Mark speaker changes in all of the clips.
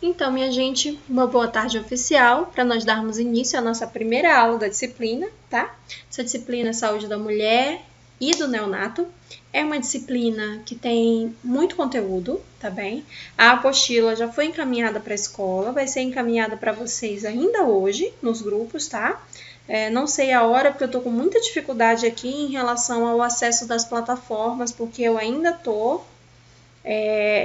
Speaker 1: Então, minha gente, uma boa tarde oficial para nós darmos início à nossa primeira aula da disciplina, tá? Essa disciplina é Saúde da Mulher e do Neonato. É uma disciplina que tem muito conteúdo, tá bem? A apostila já foi encaminhada para a escola, vai ser encaminhada para vocês ainda hoje nos grupos, tá? Não sei a hora, porque eu tô com muita dificuldade aqui em relação ao acesso das plataformas, porque eu ainda tô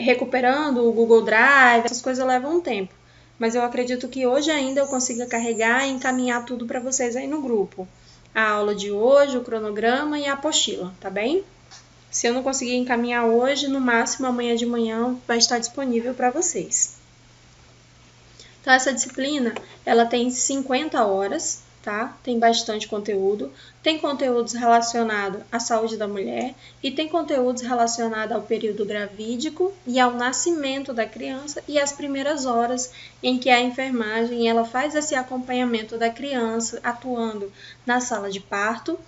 Speaker 1: recuperando o Google Drive, essas coisas levam um tempo. Mas eu acredito que hoje ainda eu consiga carregar e encaminhar tudo para vocês aí no grupo. A aula de hoje, o cronograma e a apostila, tá bem? Se eu não conseguir encaminhar hoje, no máximo amanhã de manhã vai estar disponível para vocês. Então, essa disciplina, ela tem 50 horas, tá? Tem bastante conteúdo. Tem conteúdos relacionados à saúde da mulher e tem conteúdos relacionados ao período gravídico e ao nascimento da criança e as primeiras horas em que a enfermagem ela faz esse acompanhamento da criança atuando na sala de parto,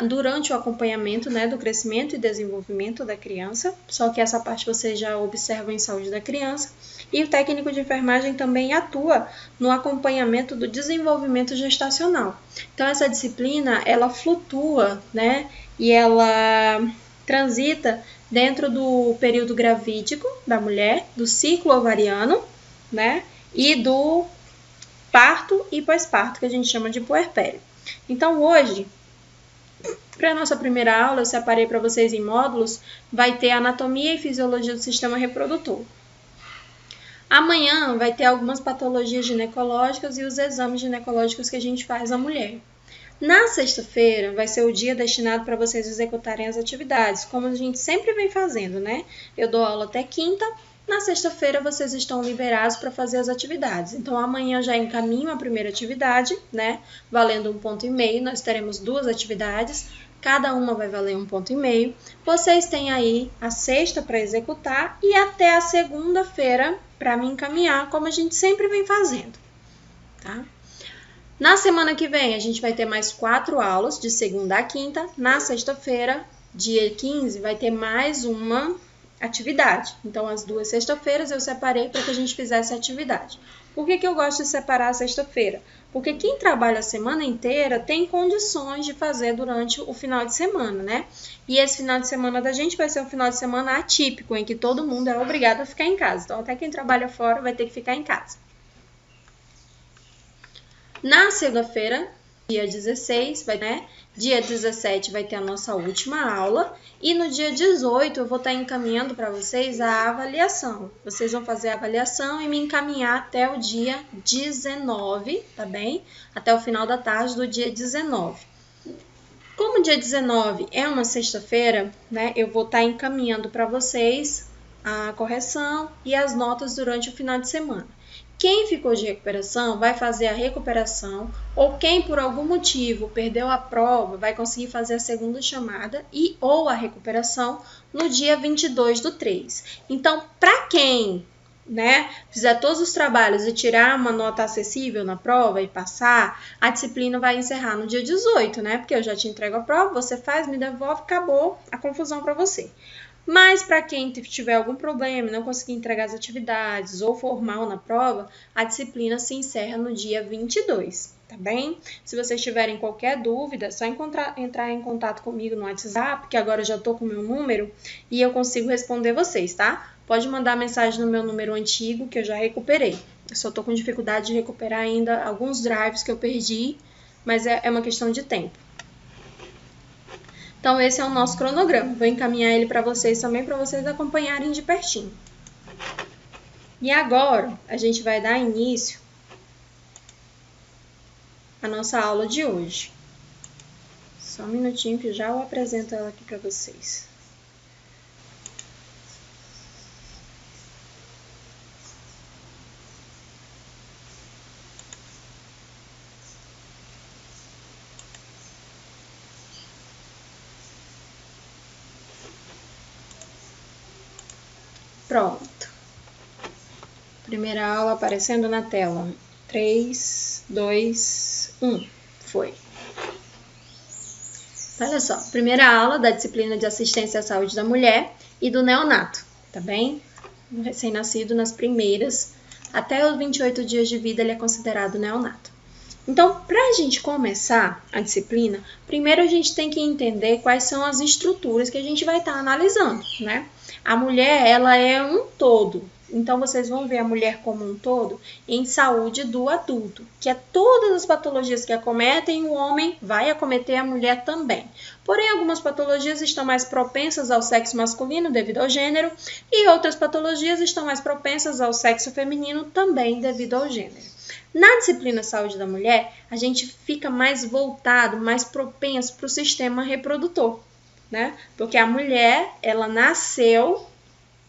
Speaker 1: durante o acompanhamento, né, do crescimento e desenvolvimento da criança, só que essa parte vocês já observam em saúde da criança. E o técnico de enfermagem também atua no acompanhamento do desenvolvimento gestacional. Então, essa disciplina, ela flutua, né? E ela transita dentro do período gravídico da mulher, do ciclo ovariano, né? E do parto e pós-parto, que a gente chama de puerpério. Então, hoje, para a nossa primeira aula, eu separei para vocês em módulos, vai ter anatomia e fisiologia do sistema reprodutor. Amanhã vai ter algumas patologias ginecológicas e os exames ginecológicos que a gente faz à mulher. Na sexta-feira vai ser o dia destinado para vocês executarem as atividades, como a gente sempre vem fazendo, né? Eu dou aula até quinta, na sexta-feira vocês estão liberados para fazer as atividades. Então, amanhã já encaminho a primeira atividade, né? Valendo 1,5 ponto, nós teremos 2 atividades. Cada uma vai valer 1,5 ponto. Vocês têm aí a sexta para executar e até a segunda-feira para me encaminhar, como a gente sempre vem fazendo, tá? Na semana que vem, a gente vai ter mais 4 aulas, de segunda a quinta. Na sexta-feira, dia 15, vai ter mais uma atividade. Então, as 2 sexta-feiras eu separei para que a gente fizesse a atividade. Por que eu gosto de separar a sexta-feira? Porque quem trabalha a semana inteira tem condições de fazer durante o final de semana, né? E esse final de semana da gente vai ser um final de semana atípico, em que todo mundo é obrigado a ficar em casa. Então, até quem trabalha fora vai ter que ficar em casa. Na segunda-feira, dia 16, dia 17 vai ter a nossa última aula e no dia 18 eu vou estar encaminhando para vocês a avaliação. Vocês vão fazer a avaliação e me encaminhar até o dia 19, tá bem? Até o final da tarde do dia 19. Como o dia 19 é uma sexta-feira, né, eu vou estar encaminhando para vocês a correção e as notas durante o final de semana. Quem ficou de recuperação vai fazer a recuperação, ou quem por algum motivo perdeu a prova vai conseguir fazer a segunda chamada e ou a recuperação no dia 22/3. Então, para quem, né, fizer todos os trabalhos e tirar uma nota acessível na prova e passar, a disciplina vai encerrar no dia 18, né? Porque eu já te entrego a prova, você faz, me devolve, acabou a confusão para você. Mas para quem tiver algum problema, não conseguir entregar as atividades ou for mal na prova, a disciplina se encerra no dia 22, tá bem? Se vocês tiverem qualquer dúvida, é só entrar em contato comigo no WhatsApp, que agora eu já tô com o meu número e eu consigo responder vocês, tá? Pode mandar mensagem no meu número antigo que eu já recuperei. Eu só tô com dificuldade de recuperar ainda alguns drives que eu perdi, mas é uma questão de tempo. Então, esse é o nosso cronograma. Vou encaminhar ele para vocês também, para vocês acompanharem de pertinho. E agora, a gente vai dar início à nossa aula de hoje. Só um minutinho que já eu apresento ela aqui para vocês. Pronto. Primeira aula aparecendo na tela. 3, 2, 1. Foi. Olha só, primeira aula da disciplina de assistência à saúde da mulher e do neonato, tá bem? O recém-nascido nas primeiras até os 28 dias de vida ele é considerado neonato. Então, para a gente começar a disciplina, primeiro a gente tem que entender quais são as estruturas que a gente vai estar analisando, né? A mulher, ela é um todo. Então, vocês vão ver a mulher como um todo em saúde do adulto, que é todas as patologias que acometem, o homem vai acometer a mulher também. Porém, algumas patologias estão mais propensas ao sexo masculino devido ao gênero e outras patologias estão mais propensas ao sexo feminino também devido ao gênero. Na disciplina Saúde da Mulher, a gente fica mais voltado, mais propenso para o sistema reprodutor, né? Porque a mulher, ela nasceu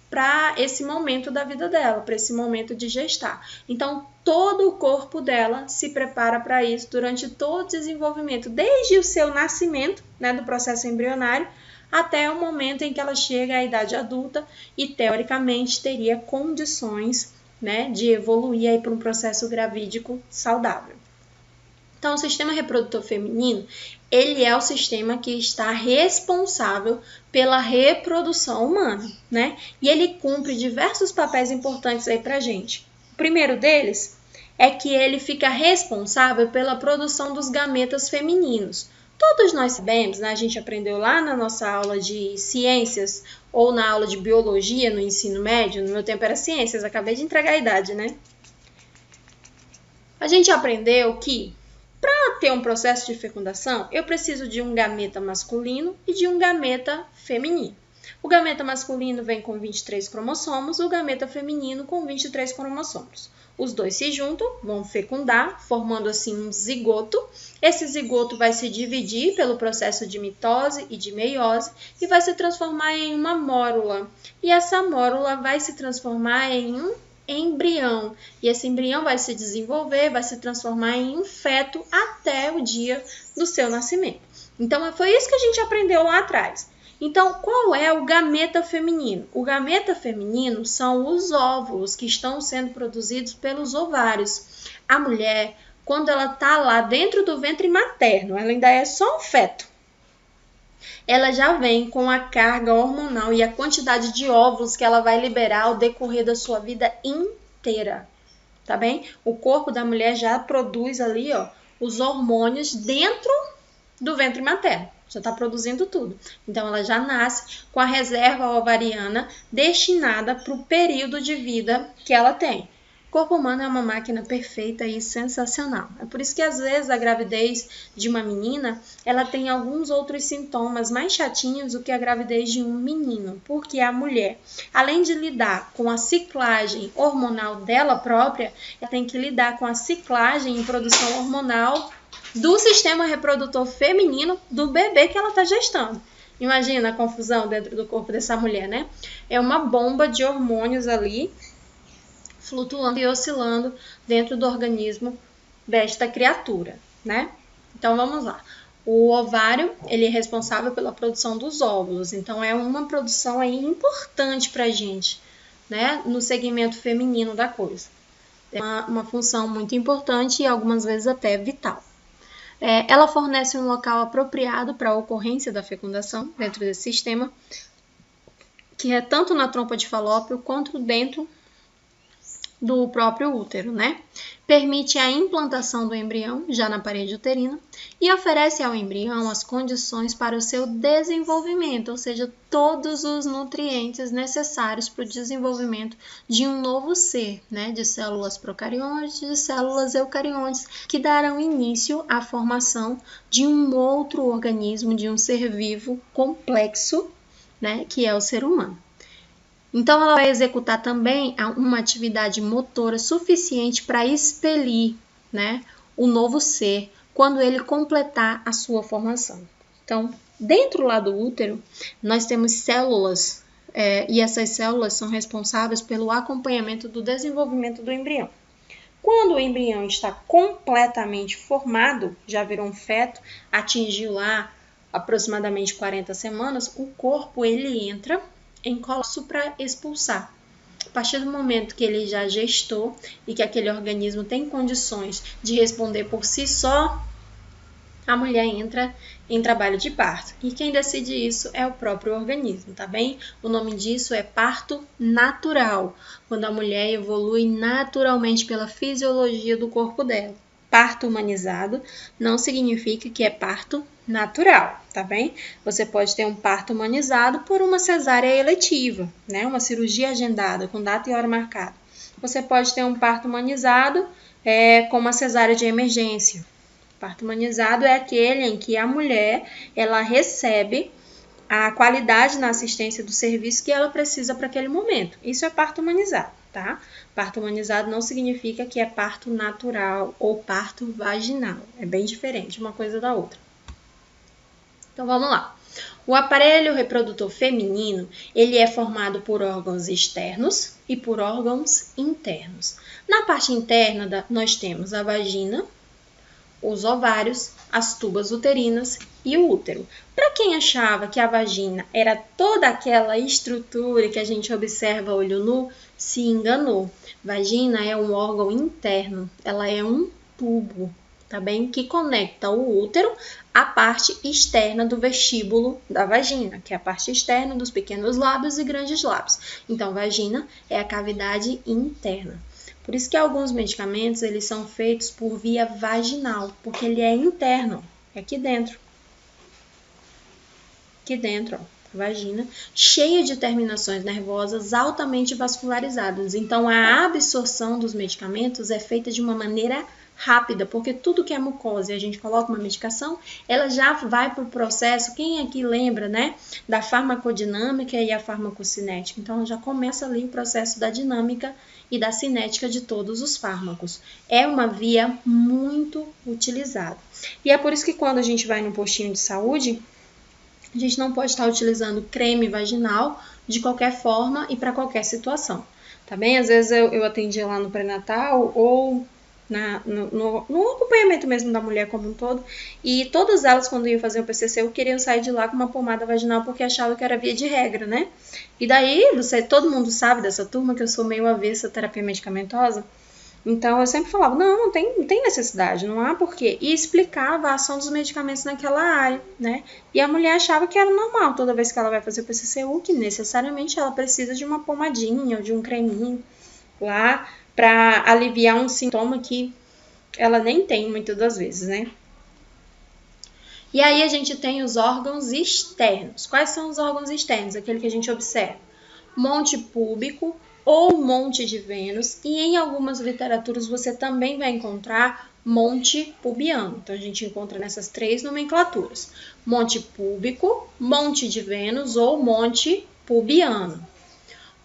Speaker 1: para esse momento da vida dela, para esse momento de gestar. Então, todo o corpo dela se prepara para isso durante todo o desenvolvimento, desde o seu nascimento, né, do processo embrionário, até o momento em que ela chega à idade adulta e, teoricamente, teria condições, né, de evoluir aí para um processo gravídico saudável. Então, o sistema reprodutor feminino, ele é o sistema que está responsável pela reprodução humana, né? E ele cumpre diversos papéis importantes aí pra gente. O primeiro deles é que ele fica responsável pela produção dos gametas femininos. Todos nós sabemos, né? A gente aprendeu lá na nossa aula de ciências ou na aula de biologia no ensino médio, no meu tempo era ciências, acabei de entregar a idade, né? A gente aprendeu que para ter um processo de fecundação, eu preciso de um gameta masculino e de um gameta feminino. O gameta masculino vem com 23 cromossomos, o gameta feminino com 23 cromossomos. Os dois se juntam, vão fecundar, formando assim um zigoto. Esse zigoto vai se dividir pelo processo de mitose e de meiose e vai se transformar em uma mórula. E essa mórula vai se transformar em um embrião. E esse embrião vai se desenvolver, vai se transformar em um feto até o dia do seu nascimento. Então, foi isso que a gente aprendeu lá atrás. Então, qual é o gameta feminino? O gameta feminino são os óvulos que estão sendo produzidos pelos ovários. A mulher, quando ela está lá dentro do ventre materno, ela ainda é só um feto. Ela já vem com a carga hormonal e a quantidade de óvulos que ela vai liberar ao decorrer da sua vida inteira, tá bem? O corpo da mulher já produz ali, ó, os hormônios dentro do ventre materno. Já está produzindo tudo. Então, ela já nasce com a reserva ovariana destinada para o período de vida que ela tem. O corpo humano é uma máquina perfeita e sensacional. É por isso que, às vezes, a gravidez de uma menina, ela tem alguns outros sintomas mais chatinhos do que a gravidez de um menino. Porque a mulher, além de lidar com a ciclagem hormonal dela própria, ela tem que lidar com a ciclagem e produção hormonal do sistema reprodutor feminino do bebê que ela está gestando. Imagina a confusão dentro do corpo dessa mulher, né? É uma bomba de hormônios ali, flutuando e oscilando dentro do organismo desta criatura, né? Então, vamos lá. O ovário, ele é responsável pela produção dos óvulos. Então, é uma produção aí importante pra gente, né? No segmento feminino da coisa. É uma função muito importante e algumas vezes até vital. Ela fornece um local apropriado para a ocorrência da fecundação dentro desse sistema, que é tanto na trompa de Falópio quanto dentro do próprio útero, né? Permite a implantação do embrião já na parede uterina e oferece ao embrião as condições para o seu desenvolvimento, ou seja, todos os nutrientes necessários para o desenvolvimento de um novo ser, né? De células procariontes, de células eucariontes, que darão início à formação de um outro organismo, de um ser vivo complexo, né? Que é o ser humano. Então, ela vai executar também uma atividade motora suficiente para expelir, né, o novo ser quando ele completar a sua formação. Então, dentro lá do útero, nós temos células e essas células são responsáveis pelo acompanhamento do desenvolvimento do embrião. Quando o embrião está completamente formado, já virou um feto, atingiu lá aproximadamente 40 semanas, o corpo ele entra em colapso para expulsar. A partir do momento que ele já gestou e que aquele organismo tem condições de responder por si só, a mulher entra em trabalho de parto. E quem decide isso é o próprio organismo, tá bem? O nome disso é parto natural, quando a mulher evolui naturalmente pela fisiologia do corpo dela. Parto humanizado não significa que é parto natural, tá bem? Você pode ter um parto humanizado por uma cesárea eletiva, né? Uma cirurgia agendada com data e hora marcada. Você pode ter um parto humanizado com uma cesárea de emergência. Parto humanizado é aquele em que a mulher ela recebe a qualidade na assistência do serviço que ela precisa para aquele momento. Isso é parto humanizado, tá? Parto humanizado não significa que é parto natural ou parto vaginal. É bem diferente uma coisa da outra. Então vamos lá. O aparelho reprodutor feminino, ele é formado por órgãos externos e por órgãos internos. Na parte interna nós temos a vagina, os ovários, as tubas uterinas e o útero. Para quem achava que a vagina era toda aquela estrutura que a gente observa a olho nu, se enganou. Vagina é um órgão interno, ela é um tubo, tá bem? Que conecta o útero à parte externa do vestíbulo da vagina, que é a parte externa dos pequenos lábios e grandes lábios. Então, vagina é a cavidade interna. Por isso que alguns medicamentos eles são feitos por via vaginal, porque ele é interno, é aqui dentro. Aqui dentro, ó, a vagina, cheia de terminações nervosas altamente vascularizadas. Então, a absorção dos medicamentos é feita de uma maneira rápida, porque tudo que é mucosa e a gente coloca uma medicação, ela já vai para o processo, quem aqui lembra, né, da farmacodinâmica e a farmacocinética? Então, já começa ali o processo da dinâmica e da cinética de todos os fármacos. É uma via muito utilizada. E é por isso que quando a gente vai no postinho de saúde, a gente não pode estar utilizando creme vaginal de qualquer forma e para qualquer situação, tá bem? Às vezes eu atendia lá no pré-natal ou no acompanhamento mesmo da mulher como um todo, e todas elas, quando iam fazer o PCC, queriam sair de lá com uma pomada vaginal porque achavam que era via de regra, né? E daí, todo mundo sabe dessa turma que eu sou meio avessa à terapia medicamentosa, então eu sempre falava, não tem necessidade, não há porquê, e explicava a ação dos medicamentos naquela área, né? E a mulher achava que era normal, toda vez que ela vai fazer o PCCU, que necessariamente ela precisa de uma pomadinha ou de um creminho lá, para aliviar um sintoma que ela nem tem muitas das vezes, né? E aí a gente tem os órgãos externos. Quais são os órgãos externos? Aquele que a gente observa. Monte púbico ou monte de Vênus. E em algumas literaturas você também vai encontrar monte pubiano. Então a gente encontra nessas três nomenclaturas. Monte púbico, monte de Vênus ou monte pubiano.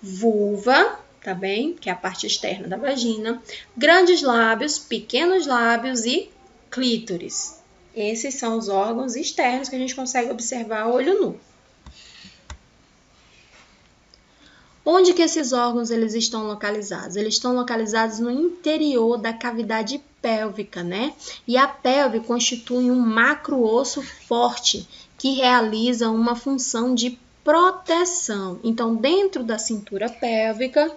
Speaker 1: Vulva, tá bem? Que é a parte externa da vagina. Grandes lábios, pequenos lábios e clítoris. Esses são os órgãos externos que a gente consegue observar a olho nu. Onde que esses órgãos eles estão localizados? Eles estão localizados no interior da cavidade pélvica, né? E a pelve constitui um macro-osso forte que realiza uma função de proteção. Então, dentro da cintura pélvica,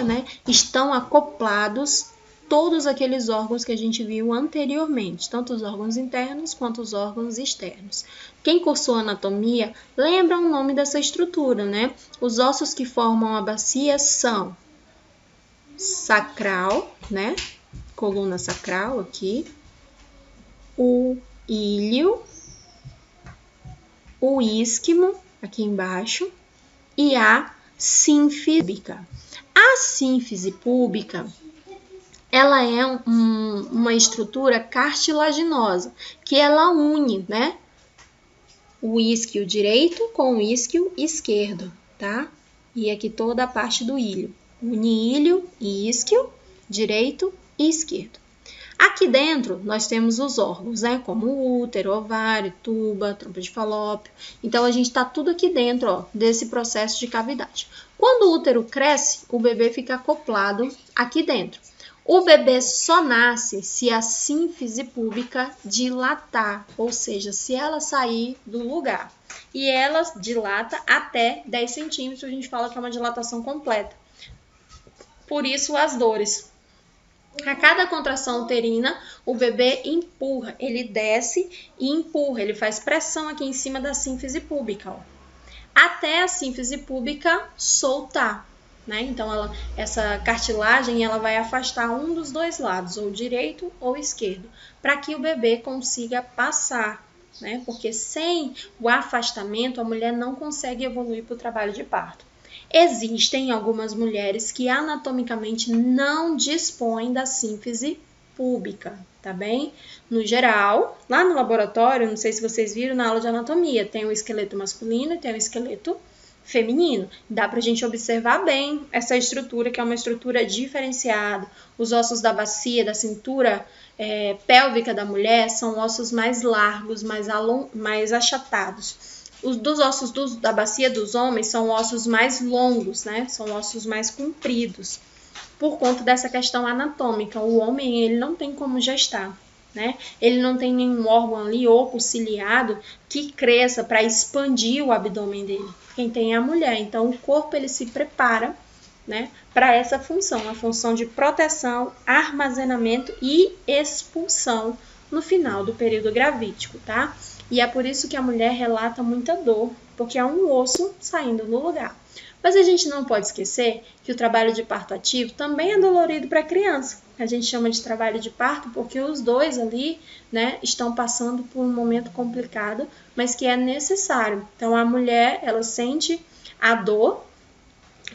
Speaker 1: né, estão acoplados todos aqueles órgãos que a gente viu anteriormente, tanto os órgãos internos quanto os órgãos externos. Quem cursou anatomia lembra o nome dessa estrutura, né? Os ossos que formam a bacia são sacral, né? Coluna sacral aqui, o íleo, o isquimo aqui embaixo e a sínfise púbica. A sínfise púbica, ela é uma estrutura cartilaginosa, que ela une, né, o isquio direito com o isquio esquerdo, tá? E aqui toda a parte do íleo. Une íleo e isquio, direito e esquerdo. Aqui dentro nós temos os órgãos, né? Como o útero, ovário, tuba, trompa de falópio. Então a gente tá tudo aqui dentro, ó, desse processo de cavidade. Quando o útero cresce, o bebê fica acoplado aqui dentro. O bebê só nasce se a sínfise púbica dilatar, ou seja, se ela sair do lugar. E ela dilata até 10 centímetros, a gente fala que é uma dilatação completa. Por isso as dores. A cada contração uterina, o bebê empurra, ele desce e empurra, ele faz pressão aqui em cima da sínfise púbica, ó, até a sínfise púbica soltar, né? Então, essa cartilagem ela vai afastar um dos dois lados, ou direito ou esquerdo, para que o bebê consiga passar, né? Porque sem o afastamento, a mulher não consegue evoluir para o trabalho de parto. Existem algumas mulheres que anatomicamente não dispõem da sínfise púbica, tá bem? No geral, lá no laboratório, não sei se vocês viram na aula de anatomia, tem o esqueleto masculino e tem o esqueleto feminino. Dá pra gente observar bem essa estrutura, que é uma estrutura diferenciada. Os ossos da bacia, da cintura pélvica da mulher são ossos mais largos, mais achatados. Os dos ossos da bacia dos homens são ossos mais longos, né? São ossos mais compridos. Por conta dessa questão anatômica, o homem ele não tem como gestar, né? Ele não tem nenhum órgão ali oco ciliado que cresça para expandir o abdômen dele. Quem tem é a mulher. Então, o corpo ele se prepara, né, para essa função, a função de proteção, armazenamento e expulsão no final do período gravídico, tá? E é por isso que a mulher relata muita dor, porque é um osso saindo no lugar. Mas a gente não pode esquecer que o trabalho de parto ativo também é dolorido para a criança. A gente chama de trabalho de parto porque os dois ali, né, estão passando por um momento complicado, mas que é necessário. Então, a mulher, ela sente a dor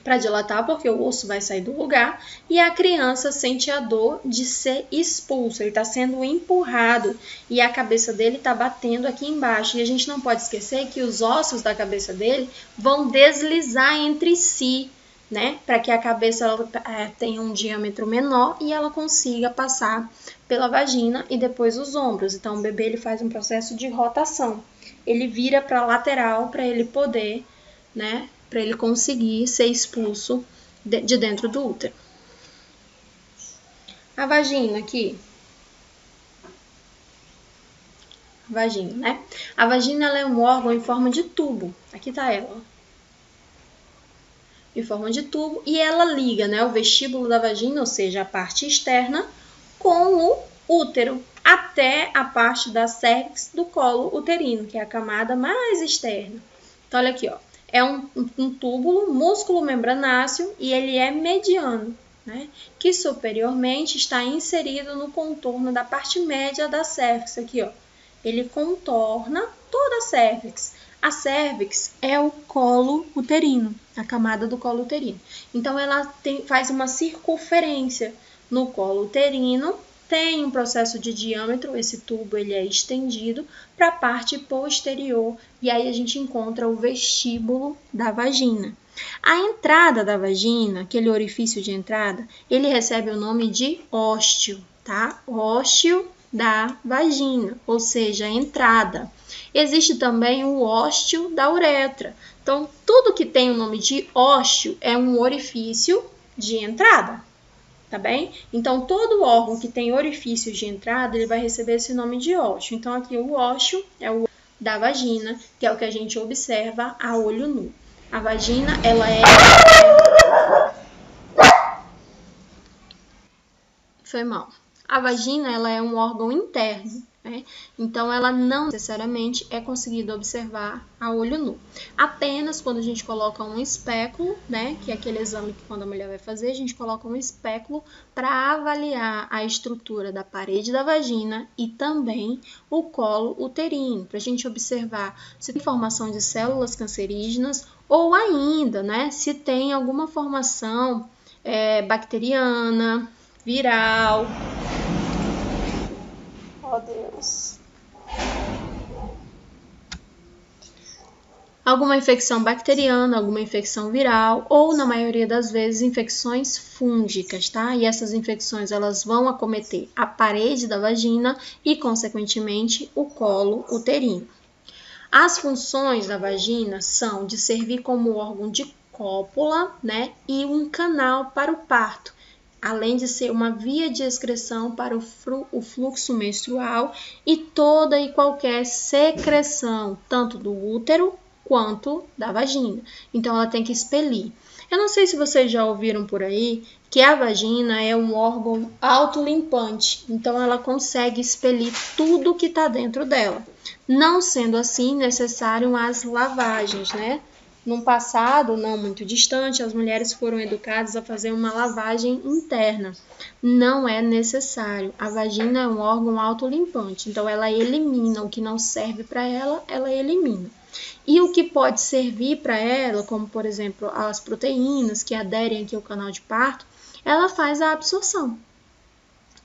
Speaker 1: para dilatar, porque o osso vai sair do lugar, e a criança sente a dor de ser expulso, ele está sendo empurrado e a cabeça dele está batendo aqui embaixo. E a gente não pode esquecer que os ossos da cabeça dele vão deslizar entre si, né, para que a cabeça tenha um diâmetro menor e ela consiga passar pela vagina e depois os ombros. Então, o bebê ele faz um processo de rotação, ele vira para a lateral para ele poder, né, para ele conseguir ser expulso de dentro do útero. A vagina aqui. Vagina, né? A vagina ela é um órgão em forma de tubo. Aqui tá ela. Em forma de tubo. E ela liga, né, o vestíbulo da vagina, ou seja, a parte externa, com o útero, até a parte da cérvix do colo uterino, que é a camada mais externa. Então, olha aqui, ó. É um túbulo músculo membranáceo e ele é mediano, né? Que superiormente está inserido no contorno da parte média da cérvix, aqui, ó. Ele contorna toda a cérvix. A cérvix é o colo uterino, a camada do colo uterino. Então, ela faz uma circunferência no colo uterino, tem um processo de diâmetro, esse tubo ele é estendido para a parte posterior e aí a gente encontra o vestíbulo da vagina. A entrada da vagina, aquele orifício de entrada, ele recebe o nome de ósteo, tá? Ósteo da vagina, ou seja, a entrada. Existe também o ósteo da uretra. Então, tudo que tem o nome de ósteo é um orifício de entrada. Tá bem? Então, todo órgão que tem orifícios de entrada, ele vai receber esse nome de ósteo. Então, aqui o ósteo é o da vagina, que é o que a gente observa a olho nu. A vagina, ela é... Foi mal. A vagina, ela é um órgão interno, né? Então, ela não necessariamente é conseguida observar a olho nu. Apenas quando a gente coloca um espéculo, né? Que é aquele exame que quando a mulher vai fazer, a gente coloca um espéculo para avaliar a estrutura da parede da vagina e também o colo uterino, para a gente observar se tem formação de células cancerígenas ou ainda, né? Se tem alguma formação bacteriana, viral. Oh, Deus. Alguma infecção bacteriana, alguma infecção viral ou, na maioria das vezes, infecções fúngicas, tá? E essas infecções, elas vão acometer a parede da vagina e, consequentemente, o colo uterino. As funções da vagina são de servir como órgão de cópula, né? E um canal para o parto, além de ser uma via de excreção para o fluxo menstrual e toda e qualquer secreção, tanto do útero quanto da vagina. Então, ela tem que expelir. Eu não sei se vocês já ouviram por aí que a vagina é um órgão autolimpante, então ela consegue expelir tudo que está dentro dela, não sendo assim necessário as lavagens, né? Num passado não muito distante, as mulheres foram educadas a fazer uma lavagem interna. Não é necessário. A vagina é um órgão autolimpante, então ela elimina o que não serve para ela, ela elimina. E o que pode servir para ela, como por exemplo as proteínas que aderem aqui ao canal de parto, ela faz a absorção,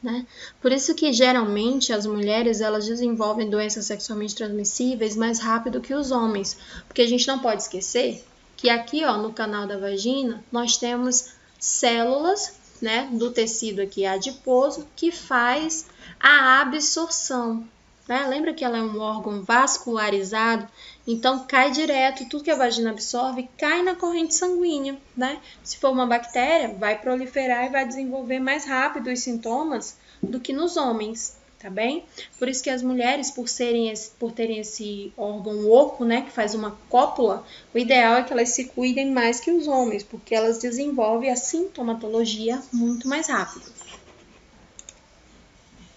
Speaker 1: né? Por isso que geralmente as mulheres elas desenvolvem doenças sexualmente transmissíveis mais rápido que os homens, porque a gente não pode esquecer que aqui, ó, no canal da vagina nós temos células, né, do tecido aqui adiposo que faz a absorção, né? Lembra que ela é um órgão vascularizado, então cai direto, tudo que a vagina absorve cai na corrente sanguínea, né? Se for uma bactéria, vai proliferar e vai desenvolver mais rápido os sintomas do que nos homens, tá bem? Por isso que as mulheres, por terem esse órgão oco, né, que faz uma cópula, o ideal é que elas se cuidem mais que os homens, porque elas desenvolvem a sintomatologia muito mais rápido.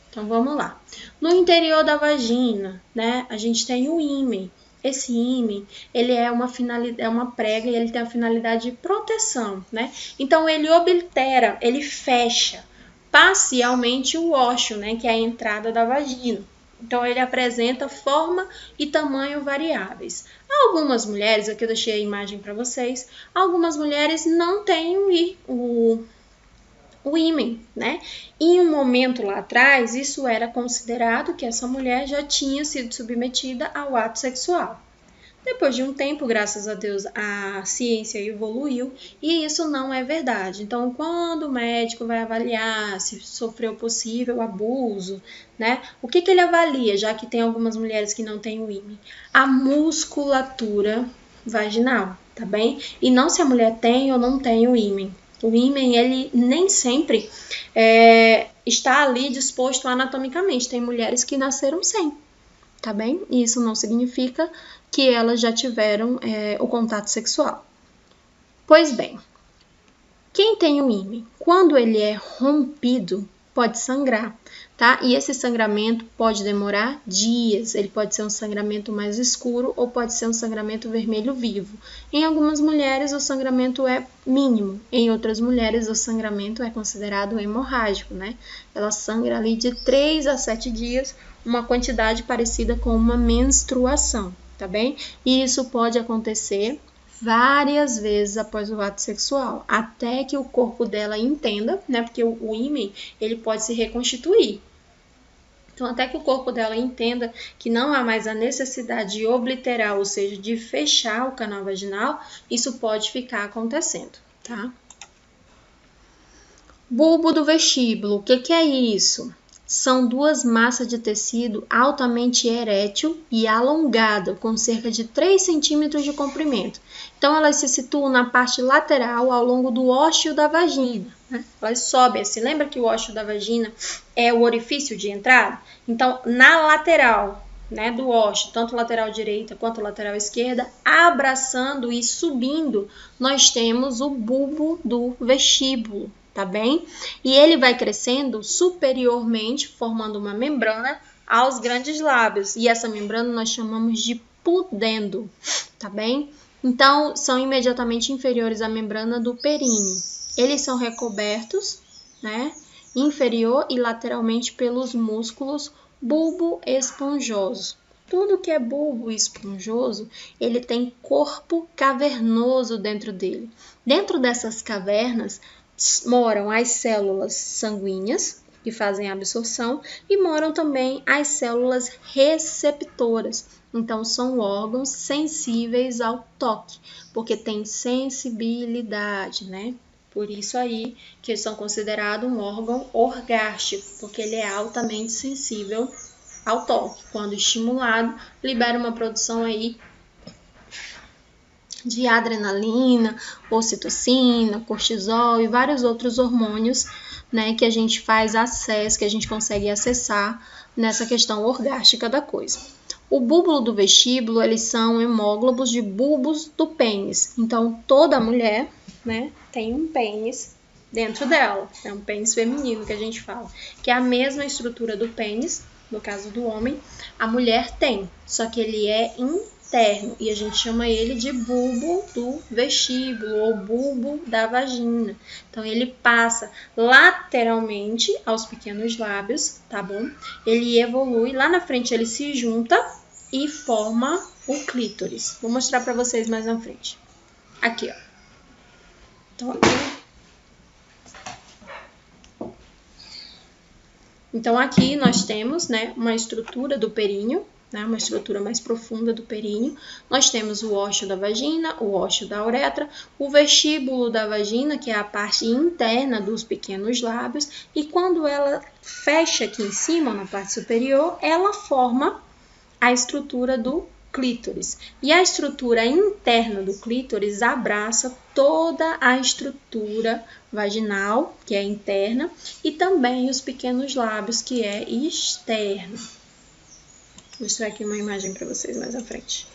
Speaker 1: Então, vamos lá. No interior da vagina, né, a gente tem o ímen. Esse ímen, ele é uma prega e ele tem a finalidade de proteção, né? Então, ele oblitera, ele fecha parcialmente o ósseo, né, que é a entrada da vagina. Então, ele apresenta forma e tamanho variáveis. Algumas mulheres, aqui eu deixei a imagem para vocês, algumas mulheres não têm o ímen, né? Em um momento lá atrás, isso era considerado que essa mulher já tinha sido submetida ao ato sexual. Depois de um tempo, graças a Deus, a ciência evoluiu e isso não é verdade. Então, quando o médico vai avaliar se sofreu possível abuso, né? O que ele avalia, já que tem algumas mulheres que não têm o ímen? A musculatura vaginal, tá bem? E não se a mulher tem ou não tem o ímen. O ímen, ele nem sempre está ali disposto anatomicamente. Tem mulheres que nasceram sem, tá bem? E isso não significa que elas já tiveram o contato sexual. Pois bem, quem tem o ímen, quando ele é rompido, pode sangrar, tá? E esse sangramento pode demorar dias, ele pode ser um sangramento mais escuro ou pode ser um sangramento vermelho vivo. Em algumas mulheres o sangramento é mínimo, em outras mulheres o sangramento é considerado hemorrágico, né? Ela sangra ali de 3 a 7 dias, uma quantidade parecida com uma menstruação, tá bem? E isso pode acontecer várias vezes após o ato sexual, até que o corpo dela entenda, né? Porque o ímen, ele pode se reconstituir. Então, até que o corpo dela entenda que não há mais a necessidade de obliterar, ou seja, de fechar o canal vaginal, isso pode ficar acontecendo, tá? Bulbo do vestíbulo, o que é isso? São duas massas de tecido altamente erétil e alongada, com cerca de 3 centímetros de comprimento. Então, elas se situam na parte lateral ao longo do ósseo da vagina, né? Elas sobem assim. Lembra que o ósseo da vagina é o orifício de entrada? Então, na lateral, né, do ósseo, tanto lateral direita quanto lateral esquerda, abraçando e subindo, nós temos o bulbo do vestíbulo. Tá bem? E ele vai crescendo superiormente, formando uma membrana aos grandes lábios. E essa membrana nós chamamos de pudendo, tá bem? Então, são imediatamente inferiores à membrana do períneo. Eles são recobertos, né, inferior e lateralmente pelos músculos bulbo-esponjosos. Tudo que é bulbo esponjoso, ele tem corpo cavernoso dentro dele. Dentro dessas cavernas, moram as células sanguíneas, que fazem a absorção, e moram também as células receptoras. Então, são órgãos sensíveis ao toque, porque tem sensibilidade, né? Por isso aí que eles são considerados um órgão orgástico, porque ele é altamente sensível ao toque. Quando estimulado, libera uma produção aí de adrenalina, ocitocina, cortisol e vários outros hormônios, né, que a gente faz acesso, que a gente consegue acessar nessa questão orgástica da coisa. O bulbo do vestíbulo, eles são hemóglobos de bulbos do pênis. Então, toda mulher né, tem um pênis dentro dela. É um pênis feminino que a gente fala, que é a mesma estrutura do pênis, no caso do homem, a mulher tem, só que ele é interno e a gente chama ele de bulbo do vestíbulo ou bulbo da vagina. Então ele passa lateralmente aos pequenos lábios, tá bom? Ele evolui, lá na frente ele se junta e forma o clítoris. Vou mostrar para vocês mais na frente. Aqui, ó. Então aqui nós temos, né, uma estrutura do períneo, né, uma estrutura mais profunda do períneo. Nós temos o ósseo da vagina, o ósseo da uretra, o vestíbulo da vagina, que é a parte interna dos pequenos lábios, e quando ela fecha aqui em cima, na parte superior, ela forma a estrutura do clítoris. E a estrutura interna do clítoris abraça toda a estrutura vaginal, que é interna, e também os pequenos lábios, que é externo. Vou mostrar aqui uma imagem para vocês mais à frente.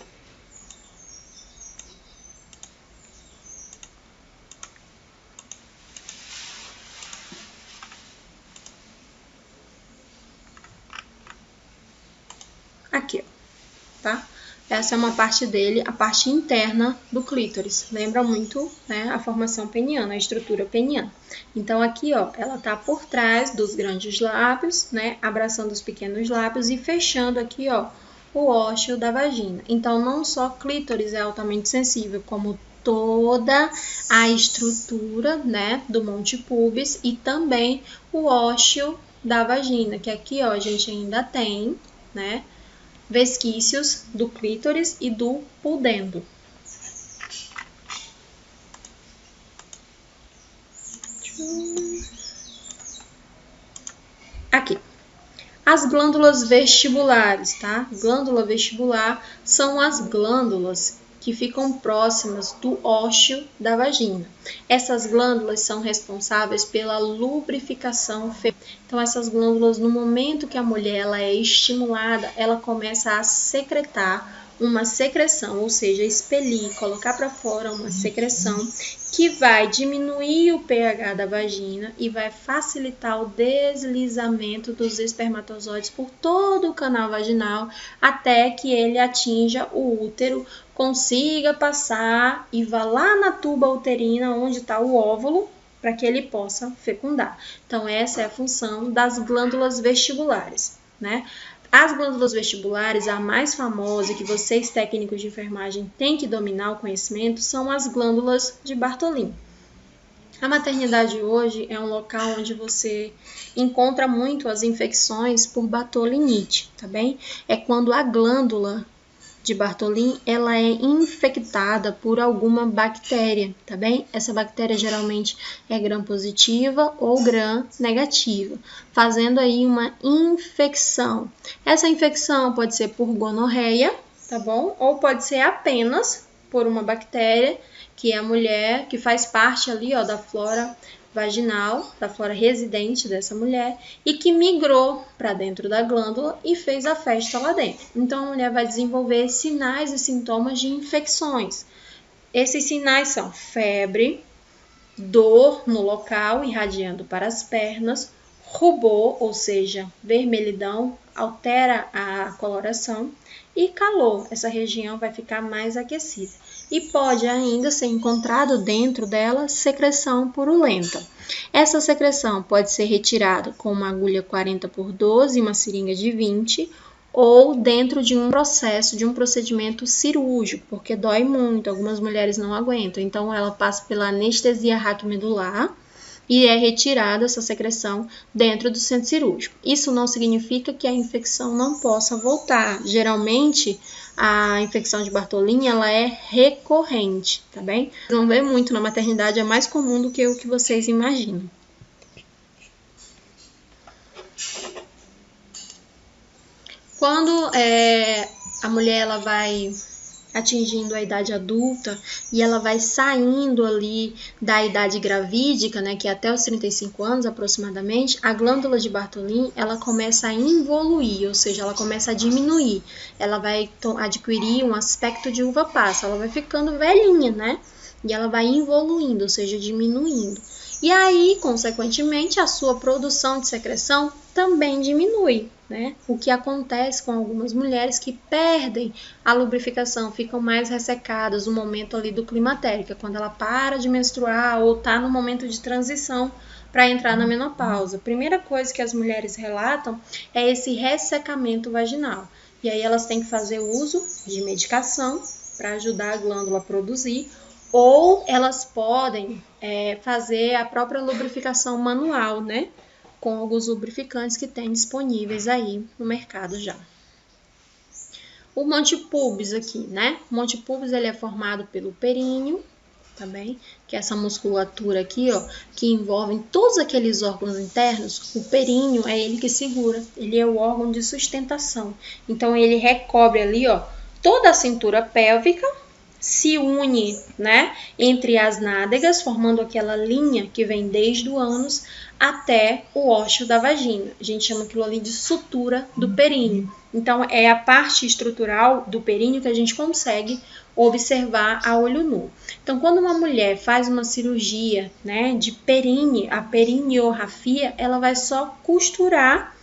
Speaker 1: Aqui, ó, tá? Essa é uma parte dele, a parte interna do clítoris. Lembra muito, né, a formação peniana, a estrutura peniana. Então, aqui, ó, ela tá por trás dos grandes lábios, né, abraçando os pequenos lábios e fechando aqui, ó, o ósseo da vagina. Então, não só clítoris é altamente sensível, como toda a estrutura, né, do monte pubis e também o ósseo da vagina, que aqui, ó, a gente ainda tem, né, vesquícios do clítoris e do pudendo. Aqui. As glândulas vestibulares, tá? Glândula vestibular são as glândulas que ficam próximas do ósseo da vagina. Essas glândulas são responsáveis pela lubrificação feminina. Então, essas glândulas, no momento que a mulher ela é estimulada, ela começa a secretar uma secreção, ou seja, expelir, colocar para fora uma secreção que vai diminuir o pH da vagina e vai facilitar o deslizamento dos espermatozoides por todo o canal vaginal até que ele atinja o útero, consiga passar e vá lá na tuba uterina onde está o óvulo para que ele possa fecundar. Então, essa é a função das glândulas vestibulares, né? As glândulas vestibulares, a mais famosa que vocês técnicos de enfermagem têm que dominar o conhecimento, são as glândulas de Bartholin. A maternidade hoje é um local onde você encontra muito as infecções por bartolinite, tá bem? É quando a glândula de Bartholin, ela é infectada por alguma bactéria, tá bem? Essa bactéria geralmente é gram-positiva ou gram-negativa, fazendo aí uma infecção. Essa infecção pode ser por gonorreia, tá bom? Ou pode ser apenas por uma bactéria que é a mulher, que faz parte ali, ó, da flora vaginal, da flora residente dessa mulher, e que migrou para dentro da glândula e fez a festa lá dentro. Então, a mulher vai desenvolver sinais e sintomas de infecções. Esses sinais são febre, dor no local, irradiando para as pernas, rubor, ou seja, vermelhidão, altera a coloração, e calor, essa região vai ficar mais aquecida. E pode ainda ser encontrado dentro dela secreção purulenta. Essa secreção pode ser retirada com uma agulha 40x12 e uma seringa de 20, ou dentro de um processo, de um procedimento cirúrgico, porque dói muito, algumas mulheres não aguentam. Então, ela passa pela anestesia raquimedular e é retirada essa secreção dentro do centro cirúrgico. Isso não significa que a infecção não possa voltar. Geralmente, a infecção de Bartholin, ela é recorrente, tá bem? Não vê muito na maternidade, é mais comum do que o que vocês imaginam. Quando a mulher ela vai atingindo a idade adulta e ela vai saindo ali da idade gravídica, né, que é até os 35 anos aproximadamente, a glândula de Bartholin, ela começa a involuir, ou seja, ela começa a diminuir. Ela vai adquirir um aspecto de uva passa, ela vai ficando velhinha, né? e ela vai evoluindo, ou seja, diminuindo. E aí, consequentemente, a sua produção de secreção também diminui, né? O que acontece com algumas mulheres que perdem a lubrificação, ficam mais ressecadas no momento ali do climatério, que é quando ela para de menstruar ou está no momento de transição para entrar na menopausa. A primeira coisa que as mulheres relatam é esse ressecamento vaginal. E aí elas têm que fazer uso de medicação para ajudar a glândula a produzir, ou elas podem fazer a própria lubrificação manual, né? Com alguns lubrificantes que tem disponíveis aí no mercado já. O monte pubis aqui, né? O monte pubis ele é formado pelo períneo, tá bem? Que é essa musculatura aqui, ó, que envolve todos aqueles órgãos internos. O períneo é ele que segura, ele é o órgão de sustentação. Então ele recobre ali, ó, toda a cintura pélvica, se une, né, entre as nádegas, formando aquela linha que vem desde o ânus até o ósseo da vagina. A gente chama aquilo ali de sutura do períneo. Então, é a parte estrutural do períneo que a gente consegue observar a olho nu. Então, quando uma mulher faz uma cirurgia, né, de períneo, a perineorrafia, ela vai só costurar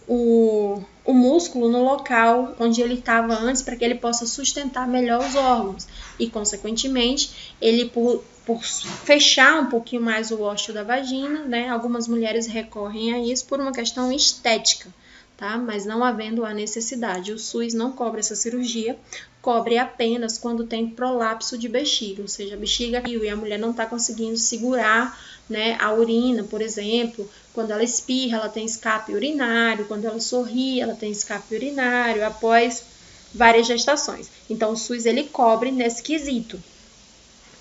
Speaker 1: o músculo no local onde ele estava antes, para que ele possa sustentar melhor os órgãos. E, consequentemente, ele, por fechar um pouquinho mais o ósseo da vagina, né, algumas mulheres recorrem a isso por uma questão estética, tá? Mas não havendo a necessidade. O SUS não cobre essa cirurgia, cobre apenas quando tem prolapso de bexiga, ou seja, a bexiga caiu e a mulher não está conseguindo segurar, né, a urina, por exemplo. Quando ela espirra, ela tem escape urinário. Quando ela sorri, ela tem escape urinário após várias gestações. Então, o SUS ele cobre nesse quesito,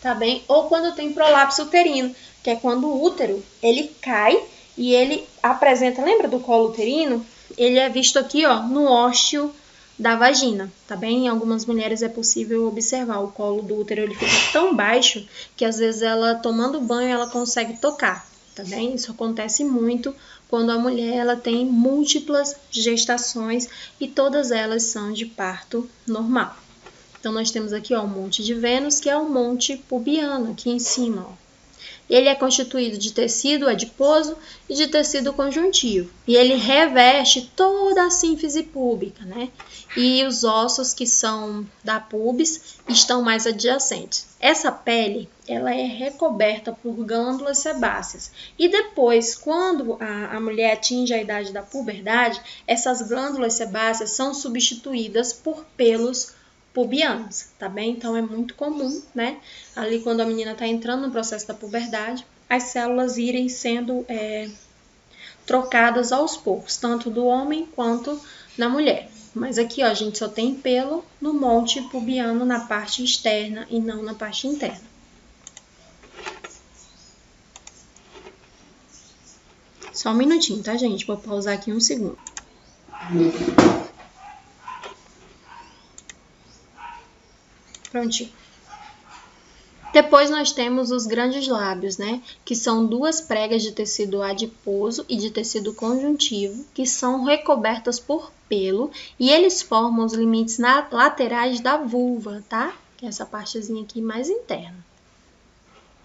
Speaker 1: tá bem? Ou quando tem prolapso uterino, que é quando o útero ele cai e ele apresenta, lembra do colo uterino? Ele é visto aqui, ó, no ósseo da vagina, tá bem? Em algumas mulheres é possível observar o colo do útero, ele fica tão baixo que às vezes ela tomando banho ela consegue tocar, tá bem? Isso acontece muito quando a mulher ela tem múltiplas gestações e todas elas são de parto normal. Então nós temos aqui, ó, o monte de Vênus, que é o monte pubiano aqui em cima, ó. Ele é constituído de tecido adiposo e de tecido conjuntivo. E ele reveste toda a sínfise púbica, né? E os ossos que são da pubis estão mais adjacentes. Essa pele, ela é recoberta por glândulas sebáceas. E depois, quando a mulher atinge a idade da puberdade, essas glândulas sebáceas são substituídas por pelos pubianos, tá bem? Então é muito comum, né? Ali quando a menina tá entrando no processo da puberdade, as células irem sendo trocadas aos poucos, tanto do homem quanto na mulher. Mas aqui, ó, a gente só tem pelo no monte pubiano na parte externa e não na parte interna. Só um minutinho, tá, gente? Vou pausar aqui um segundo. Prontinho. Depois nós temos os grandes lábios, né? Que são duas pregas de tecido adiposo e de tecido conjuntivo, que são recobertas por pelo, e eles formam os limites laterais da vulva, tá? Que é essa partezinha aqui mais interna.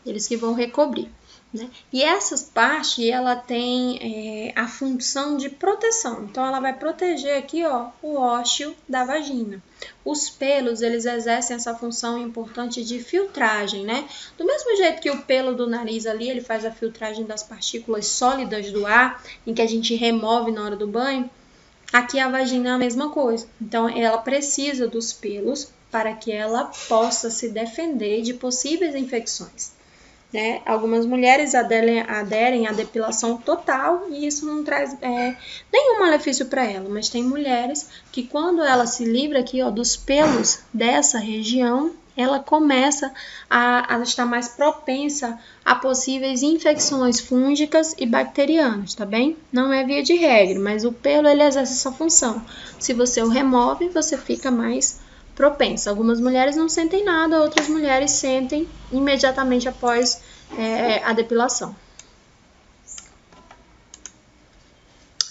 Speaker 1: Eles que vão recobrir, né? E essa parte, ela tem a função de proteção. Então, ela vai proteger aqui, ó, o ósseo da vagina. Os pelos, eles exercem essa função importante de filtragem, né? Do mesmo jeito que o pelo do nariz ali, ele faz a filtragem das partículas sólidas do ar, em que a gente remove na hora do banho, aqui a vagina é a mesma coisa. Então, ela precisa dos pelos para que ela possa se defender de possíveis infecções, né? Algumas mulheres aderem à depilação total e isso não traz nenhum malefício para ela, mas tem mulheres que quando ela se livra aqui, ó, dos pelos dessa região, ela começa a estar mais propensa a possíveis infecções fúngicas e bacterianas, tá bem? Não é via de regra, mas o pelo ele exerce essa função. Se você o remove, você fica mais propensa. Algumas mulheres não sentem nada, outras mulheres sentem imediatamente após a depilação.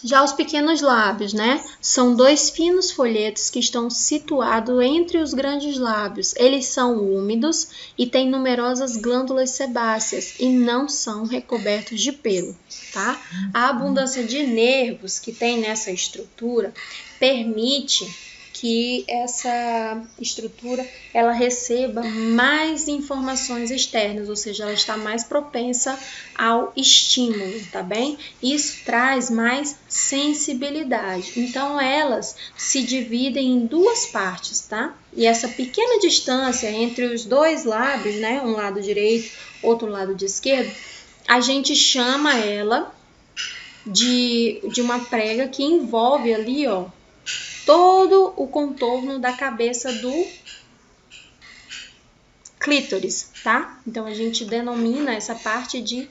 Speaker 1: Já os pequenos lábios, né? São dois finos folhetos que estão situados entre os grandes lábios. Eles são úmidos e têm numerosas glândulas sebáceas e não são recobertos de pelo, tá? A abundância de nervos que tem nessa estrutura permite que essa estrutura ela receba mais informações externas, ou seja, ela está mais propensa ao estímulo, tá bem? Isso traz mais sensibilidade. Então, elas se dividem em duas partes, tá? E essa pequena distância entre os dois lábios, né? Um lado direito, outro lado de esquerdo, a gente chama ela de uma prega que envolve ali, ó, todo o contorno da cabeça do clítoris, tá? Então, a gente denomina essa parte de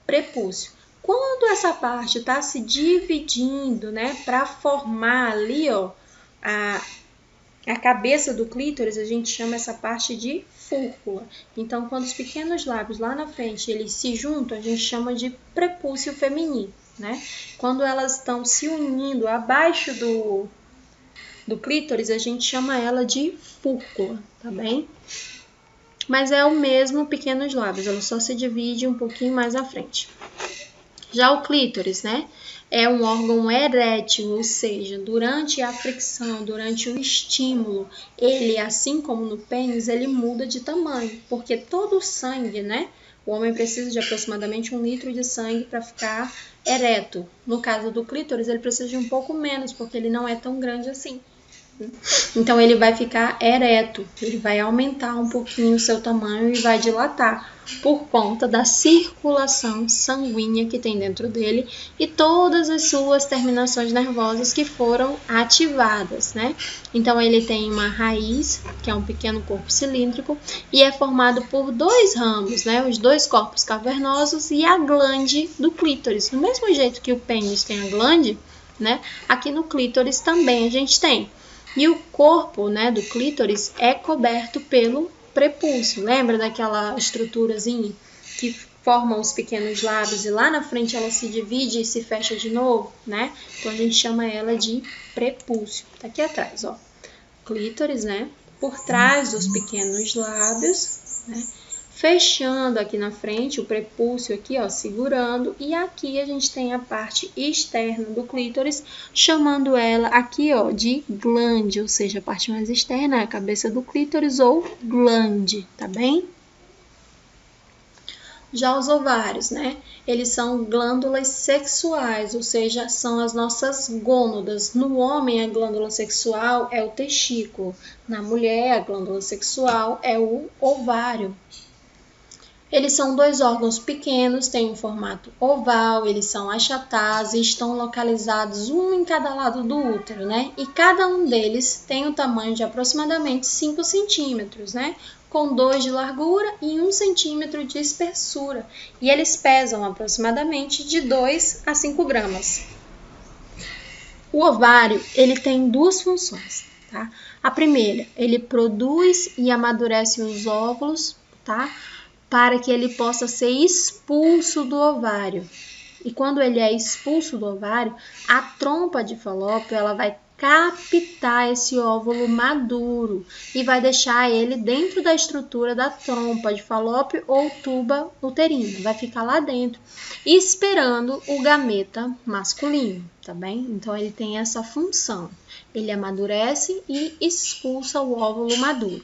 Speaker 1: prepúcio. Quando essa parte está se dividindo, né, para formar ali, ó, a cabeça do clítoris, a gente chama essa parte de fúrcula. Então, quando os pequenos lábios lá na frente, eles se juntam, a gente chama de prepúcio feminino, né? Quando elas estão se unindo abaixo do clítoris, a gente chama ela de fúrcula, tá bem? Mas é o mesmo pequenos lábios, ela só se divide um pouquinho mais à frente. Já o clítoris, né? É um órgão erétil, ou seja, durante a fricção, durante o estímulo, ele, assim como no pênis, ele muda de tamanho, porque todo o sangue, né? O homem precisa de aproximadamente 1 litro de sangue para ficar ereto. No caso do clítoris, ele precisa de um pouco menos, porque ele não é tão grande assim. Então, ele vai ficar ereto, ele vai aumentar um pouquinho o seu tamanho e vai dilatar por conta da circulação sanguínea que tem dentro dele e todas as suas terminações nervosas que foram ativadas, né? Então, ele tem uma raiz, que é um pequeno corpo cilíndrico, e é formado por 2 ramos, né? Os 2 corpos cavernosos e a glande do clítoris. Do mesmo jeito que o pênis tem a glande, né? Aqui no clítoris também a gente tem. E o corpo, né, do clítoris é coberto pelo prepúcio. Lembra daquela estruturazinha que forma os pequenos lábios e lá na frente ela se divide e se fecha de novo, né? Então a gente chama ela de prepúcio. Tá aqui atrás, ó. Clítoris, né? Por trás dos pequenos lábios, né? Fechando aqui na frente, o prepúcio aqui, ó, segurando, e aqui a gente tem a parte externa do clítoris, chamando ela aqui, ó, de glande, ou seja, a parte mais externa é a cabeça do clítoris ou glande, tá bem? Já os ovários, né? Eles são glândulas sexuais, ou seja, são as nossas gônadas. No homem, a glândula sexual é o testículo. Na mulher, a glândula sexual é o ovário. Eles são 2 órgãos pequenos, têm um formato oval, eles são achatados e estão localizados um em cada lado do útero, né? E cada um deles tem um tamanho de aproximadamente 5 centímetros, né? Com 2 de largura e 1 centímetro de espessura. E eles pesam aproximadamente de 2 a 5 gramas. O ovário, ele tem 2 funções, tá? A primeira, ele produz e amadurece os óvulos, tá? Para que ele possa ser expulso do ovário. E quando ele é expulso do ovário, a trompa de Falópio ela vai captar esse óvulo maduro e vai deixar ele dentro da estrutura da trompa de Falópio ou tuba uterina. Vai ficar lá dentro, esperando o gameta masculino, tá bem? Então, ele tem essa função. Ele amadurece e expulsa o óvulo maduro.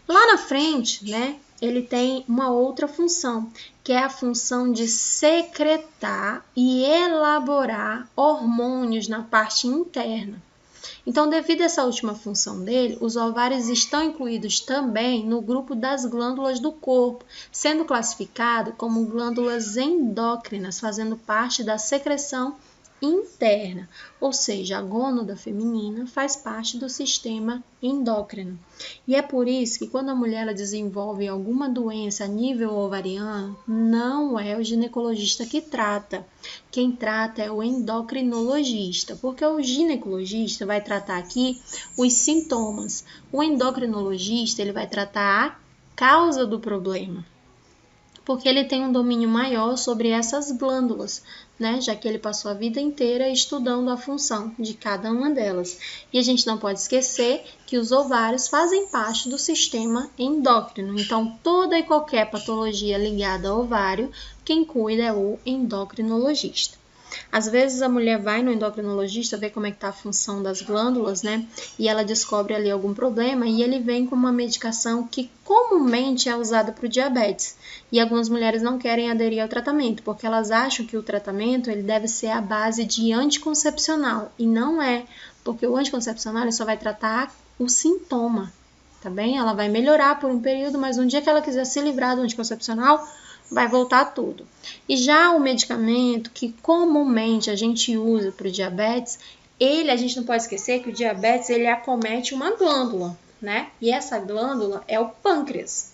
Speaker 1: Lá na frente, né? Ele tem uma outra função, que é a função de secretar e elaborar hormônios na parte interna. Então, devido a essa última função dele, os ovários estão incluídos também no grupo das glândulas do corpo, sendo classificado como glândulas endócrinas, fazendo parte da secreção interna, ou seja, a gônada feminina faz parte do sistema endócrino. E é por isso que quando a mulher ela desenvolve alguma doença a nível ovariano, não é o ginecologista que trata. Quem trata é o endocrinologista, porque o ginecologista vai tratar aqui os sintomas. O endocrinologista ele vai tratar a causa do problema. porque ele tem um domínio maior sobre essas glândulas, né? Já que ele passou a vida inteira estudando a função de cada uma delas. E a gente não pode esquecer que os ovários fazem parte do sistema endócrino. Então, toda e qualquer patologia ligada ao ovário, quem cuida é o endocrinologista. Às vezes a mulher vai no endocrinologista ver como é que está a função das glândulas, né? E ela descobre ali algum problema e ele vem com uma medicação que comumente é usada para o diabetes. E algumas mulheres não querem aderir ao tratamento, porque elas acham que o tratamento ele deve ser à base de anticoncepcional. E não é, porque o anticoncepcional ele só vai tratar o sintoma, tá bem? Ela vai melhorar por um período, mas no dia que ela quiser se livrar do anticoncepcional, vai voltar tudo. E já o medicamento que comumente a gente usa para o diabetes, a gente não pode esquecer que o diabetes ele acomete uma glândula, né? E essa glândula é o pâncreas.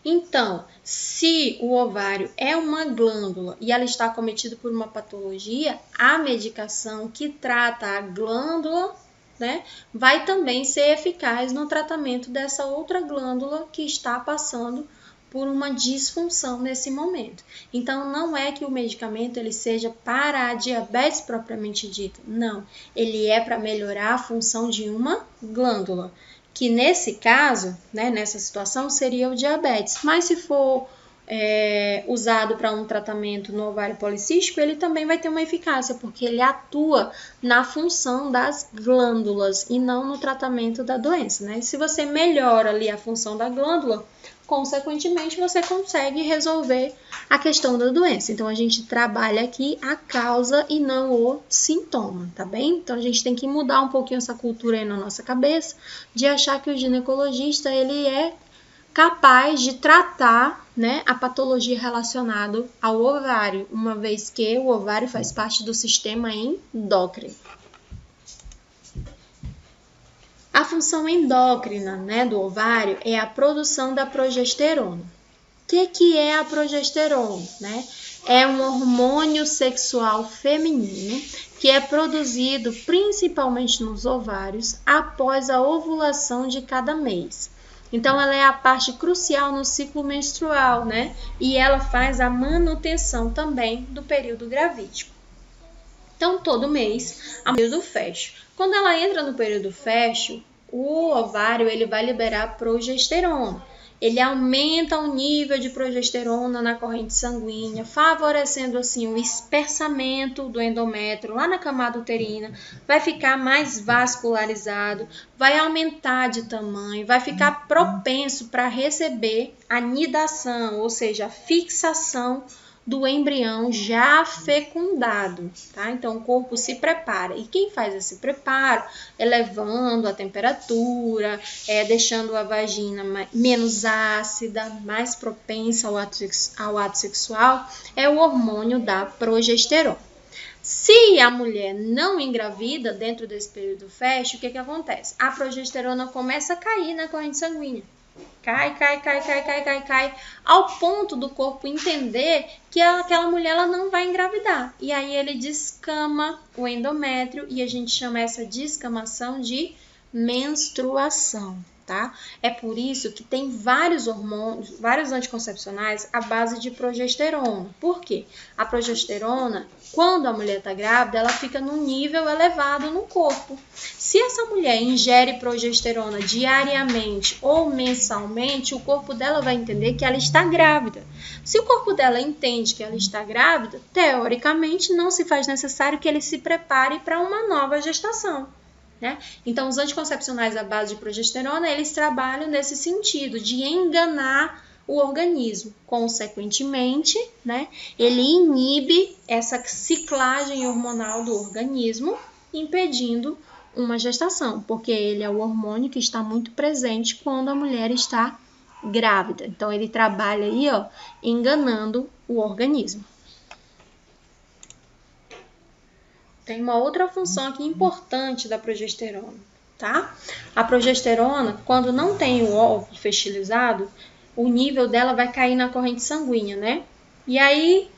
Speaker 1: Então, se o ovário é uma glândula e ela está acometida por uma patologia, a medicação que trata a glândula, né, vai também ser eficaz no tratamento dessa outra glândula que está passando por uma disfunção nesse momento. Então, não é que o medicamento ele seja para a diabetes propriamente dita, não. Ele é para melhorar a função de uma glândula, que nesse caso, né, nessa situação, seria o diabetes. Mas se for usado para um tratamento no ovário policístico, ele também vai ter uma eficácia, porque ele atua na função das glândulas e não no tratamento da doença, né? Se você melhora ali a função da glândula, consequentemente, você consegue resolver a questão da doença. Então, a gente trabalha aqui a causa e não o sintoma, tá bem? Então, a gente tem que mudar um pouquinho essa cultura aí na nossa cabeça, de achar que o ginecologista, ele é capaz de tratar, né, a patologia relacionada ao ovário, uma vez que o ovário faz parte do sistema endócrino. A função endócrina, né, do ovário é a produção da progesterona. O que é a progesterona, né? É um hormônio sexual feminino que é produzido principalmente nos ovários após a ovulação de cada mês. Então, ela é a parte crucial no ciclo menstrual, né? E ela faz a manutenção também do período gravídico. Então, todo mês, a período fértil. Quando ela entra no período fértil, o ovário ele vai liberar progesterona. Ele aumenta o nível de progesterona na corrente sanguínea, favorecendo assim o espessamento do endométrio lá na camada uterina, vai ficar mais vascularizado, vai aumentar de tamanho, vai ficar propenso para receber a nidação, ou seja, a fixação do embrião já fecundado, tá? Então, o corpo se prepara. E quem faz esse preparo? Elevando a temperatura, deixando a vagina menos ácida, mais propensa ao ato sexual, é o hormônio da progesterona. Se a mulher não engravida dentro desse período fértil, o que acontece? A progesterona começa a cair na corrente sanguínea. Cai, ao ponto do corpo entender que aquela mulher ela não vai engravidar. E aí ele descama o endométrio e a gente chama essa descamação de menstruação, tá? É por isso que tem vários hormônios, vários anticoncepcionais à base de progesterona. Por quê? A progesterona, quando a mulher está grávida, ela fica num nível elevado no corpo. Se essa mulher ingere progesterona diariamente ou mensalmente, o corpo dela vai entender que ela está grávida. Se o corpo dela entende que ela está grávida, teoricamente não se faz necessário que ele se prepare para uma nova gestação, né? Então, os anticoncepcionais à base de progesterona, eles trabalham nesse sentido, de enganar o organismo. Consequentemente, né, ele inibe essa ciclagem hormonal do organismo, impedindo uma gestação, porque ele é o hormônio que está muito presente quando a mulher está grávida. Então, ele trabalha aí, ó, enganando o organismo. Tem uma outra função aqui importante da progesterona, tá? A progesterona, quando não tem o óvulo fertilizado, o nível dela vai cair na corrente sanguínea, né? E aí,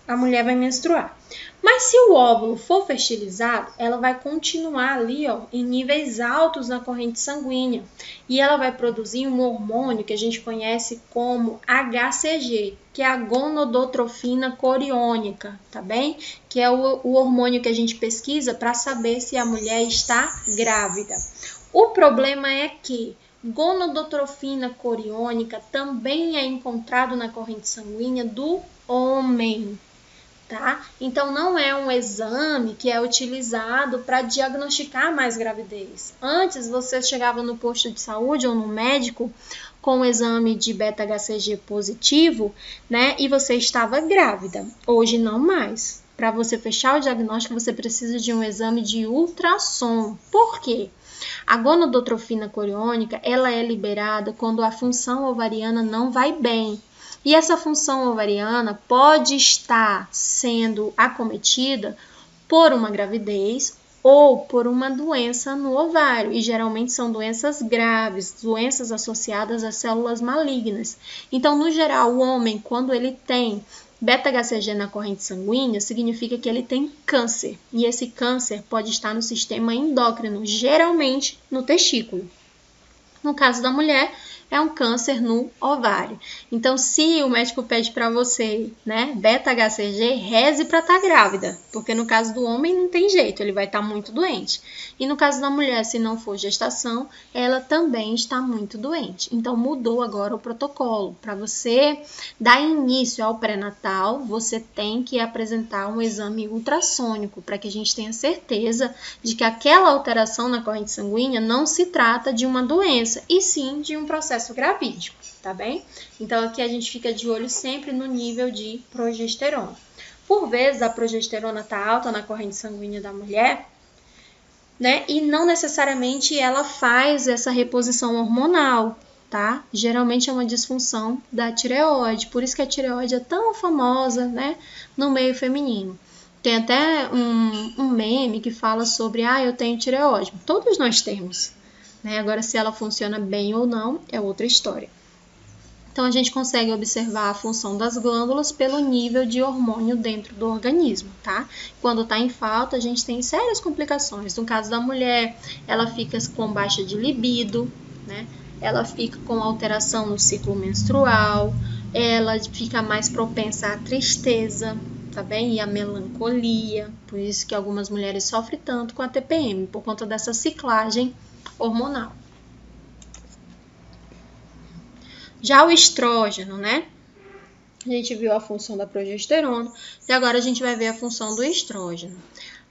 Speaker 1: a mulher vai menstruar. Mas se o óvulo for fertilizado, ela vai continuar ali, ó, em níveis altos na corrente sanguínea. E ela vai produzir um hormônio que a gente conhece como HCG, que é a gonadotrofina coriônica, tá bem? Que é o hormônio que a gente pesquisa para saber se a mulher está grávida. O problema é que gonadotrofina coriônica também é encontrado na corrente sanguínea do homem. Tá? Então, não é um exame que é utilizado para diagnosticar mais gravidez. Antes, você chegava no posto de saúde ou no médico com o exame de beta-HCG positivo, né? E você estava grávida. Hoje, não mais. Para você fechar o diagnóstico, você precisa de um exame de ultrassom. Por quê? A gonadotrofina coriônica, ela é liberada quando a função ovariana não vai bem. E essa função ovariana pode estar sendo acometida por uma gravidez ou por uma doença no ovário. E geralmente são doenças graves, doenças associadas a células malignas. Então, no geral, o homem, quando ele tem beta-HCG na corrente sanguínea, significa que ele tem câncer. E esse câncer pode estar no sistema endócrino, geralmente no testículo. No caso da mulher, é um câncer no ovário. Então, se o médico pede para você, né, beta-HCG, reze para estar grávida, porque no caso do homem não tem jeito, ele vai estar muito doente. E no caso da mulher, se não for gestação, ela também está muito doente. Então, mudou agora o protocolo. Para você dar início ao pré-natal, você tem que apresentar um exame ultrassônico, para que a gente tenha certeza de que aquela alteração na corrente sanguínea não se trata de uma doença, e sim de um processo gravídico, tá bem? Então, aqui a gente fica de olho sempre no nível de progesterona. Por vezes, a progesterona está alta na corrente sanguínea da mulher, né? E não necessariamente ela faz essa reposição hormonal, tá? Geralmente é uma disfunção da tireoide, por isso que a tireoide é tão famosa, né, no meio feminino. Tem até um meme que fala sobre, eu tenho tireoide. Todos nós temos, né? Agora, se ela funciona bem ou não, é outra história. Então, a gente consegue observar a função das glândulas pelo nível de hormônio dentro do organismo, tá? Quando está em falta, a gente tem sérias complicações. No caso da mulher, ela fica com baixa de libido, né? Ela fica com alteração no ciclo menstrual, ela fica mais propensa à tristeza, tá bem? E a melancolia. Por isso que algumas mulheres sofrem tanto com a TPM, por conta dessa ciclagem hormonal. Já o estrógeno, né? A gente viu a função da progesterona e agora a gente vai ver a função do estrógeno.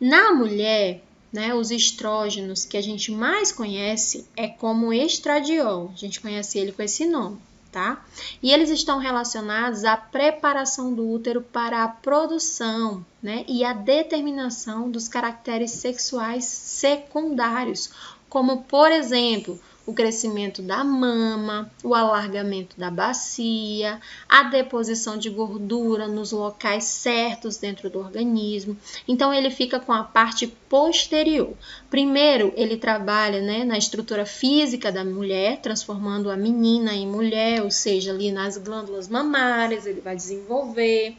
Speaker 1: Na mulher, né, os estrógenos que a gente mais conhece é como estradiol. A gente conhece ele com esse nome, tá? E eles estão relacionados à preparação do útero para a produção, né, e a determinação dos caracteres sexuais secundários, como, por exemplo, o crescimento da mama, o alargamento da bacia, a deposição de gordura nos locais certos dentro do organismo. Então, ele fica com a parte posterior. Primeiro, ele trabalha, né, na estrutura física da mulher, transformando a menina em mulher, ou seja, ali nas glândulas mamárias, ele vai desenvolver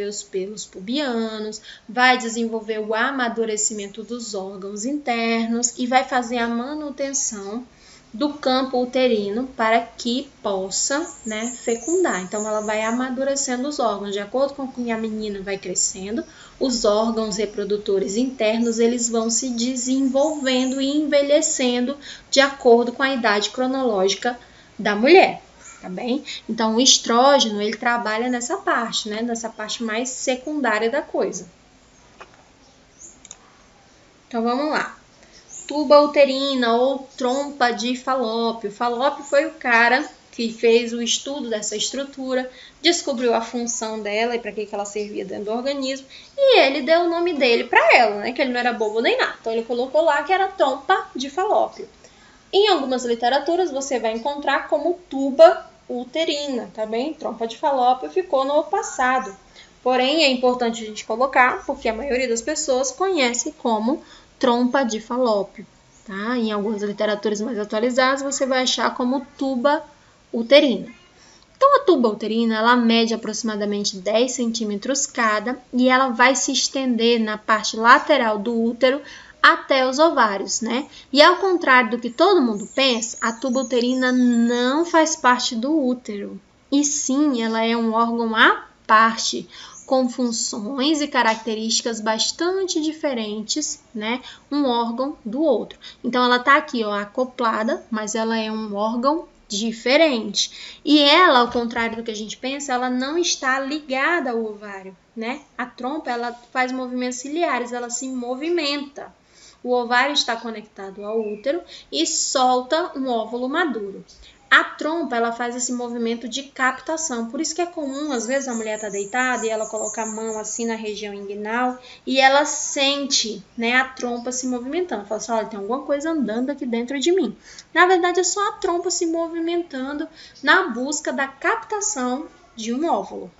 Speaker 1: os pelos pubianos, vai desenvolver o amadurecimento dos órgãos internos e vai fazer a manutenção do campo uterino para que possa, né, fecundar. Então, ela vai amadurecendo os órgãos. De acordo com que a menina vai crescendo, os órgãos reprodutores internos, eles vão se desenvolvendo e envelhecendo de acordo com a idade cronológica da mulher, tá bem? Então, o estrógeno, ele trabalha nessa parte, né, nessa parte mais secundária da coisa. Então, vamos lá. Tuba uterina ou trompa de Falópio. Falópio foi o cara que fez o estudo dessa estrutura, descobriu a função dela e para que ela servia dentro do organismo, e ele deu o nome dele para ela, né? Que ele não era bobo nem nada. Então, ele colocou lá que era trompa de Falópio. Em algumas literaturas, você vai encontrar como tuba uterina, tá bem? Trompa de Falópio ficou no passado. Porém, é importante a gente colocar, porque a maioria das pessoas conhece como trompa de Falópio, tá? Em algumas literaturas mais atualizadas, você vai achar como tuba uterina. Então, a tuba uterina, ela mede aproximadamente 10 centímetros cada e ela vai se estender na parte lateral do útero até os ovários, né? E ao contrário do que todo mundo pensa, a tuba uterina não faz parte do útero. E sim, ela é um órgão à parte, com funções e características bastante diferentes, né? Um órgão do outro. Então, ela tá aqui, ó, acoplada, mas ela é um órgão diferente. E ela, ao contrário do que a gente pensa, ela não está ligada ao ovário, né? A trompa, ela faz movimentos ciliares, ela se movimenta. O ovário está conectado ao útero e solta um óvulo maduro. A trompa, ela faz esse movimento de captação, por isso que é comum, às vezes a mulher está deitada e ela coloca a mão assim na região inguinal e ela sente, né, a trompa se movimentando. Fala assim, olha, tem alguma coisa andando aqui dentro de mim. Na verdade, é só a trompa se movimentando na busca da captação de um óvulo.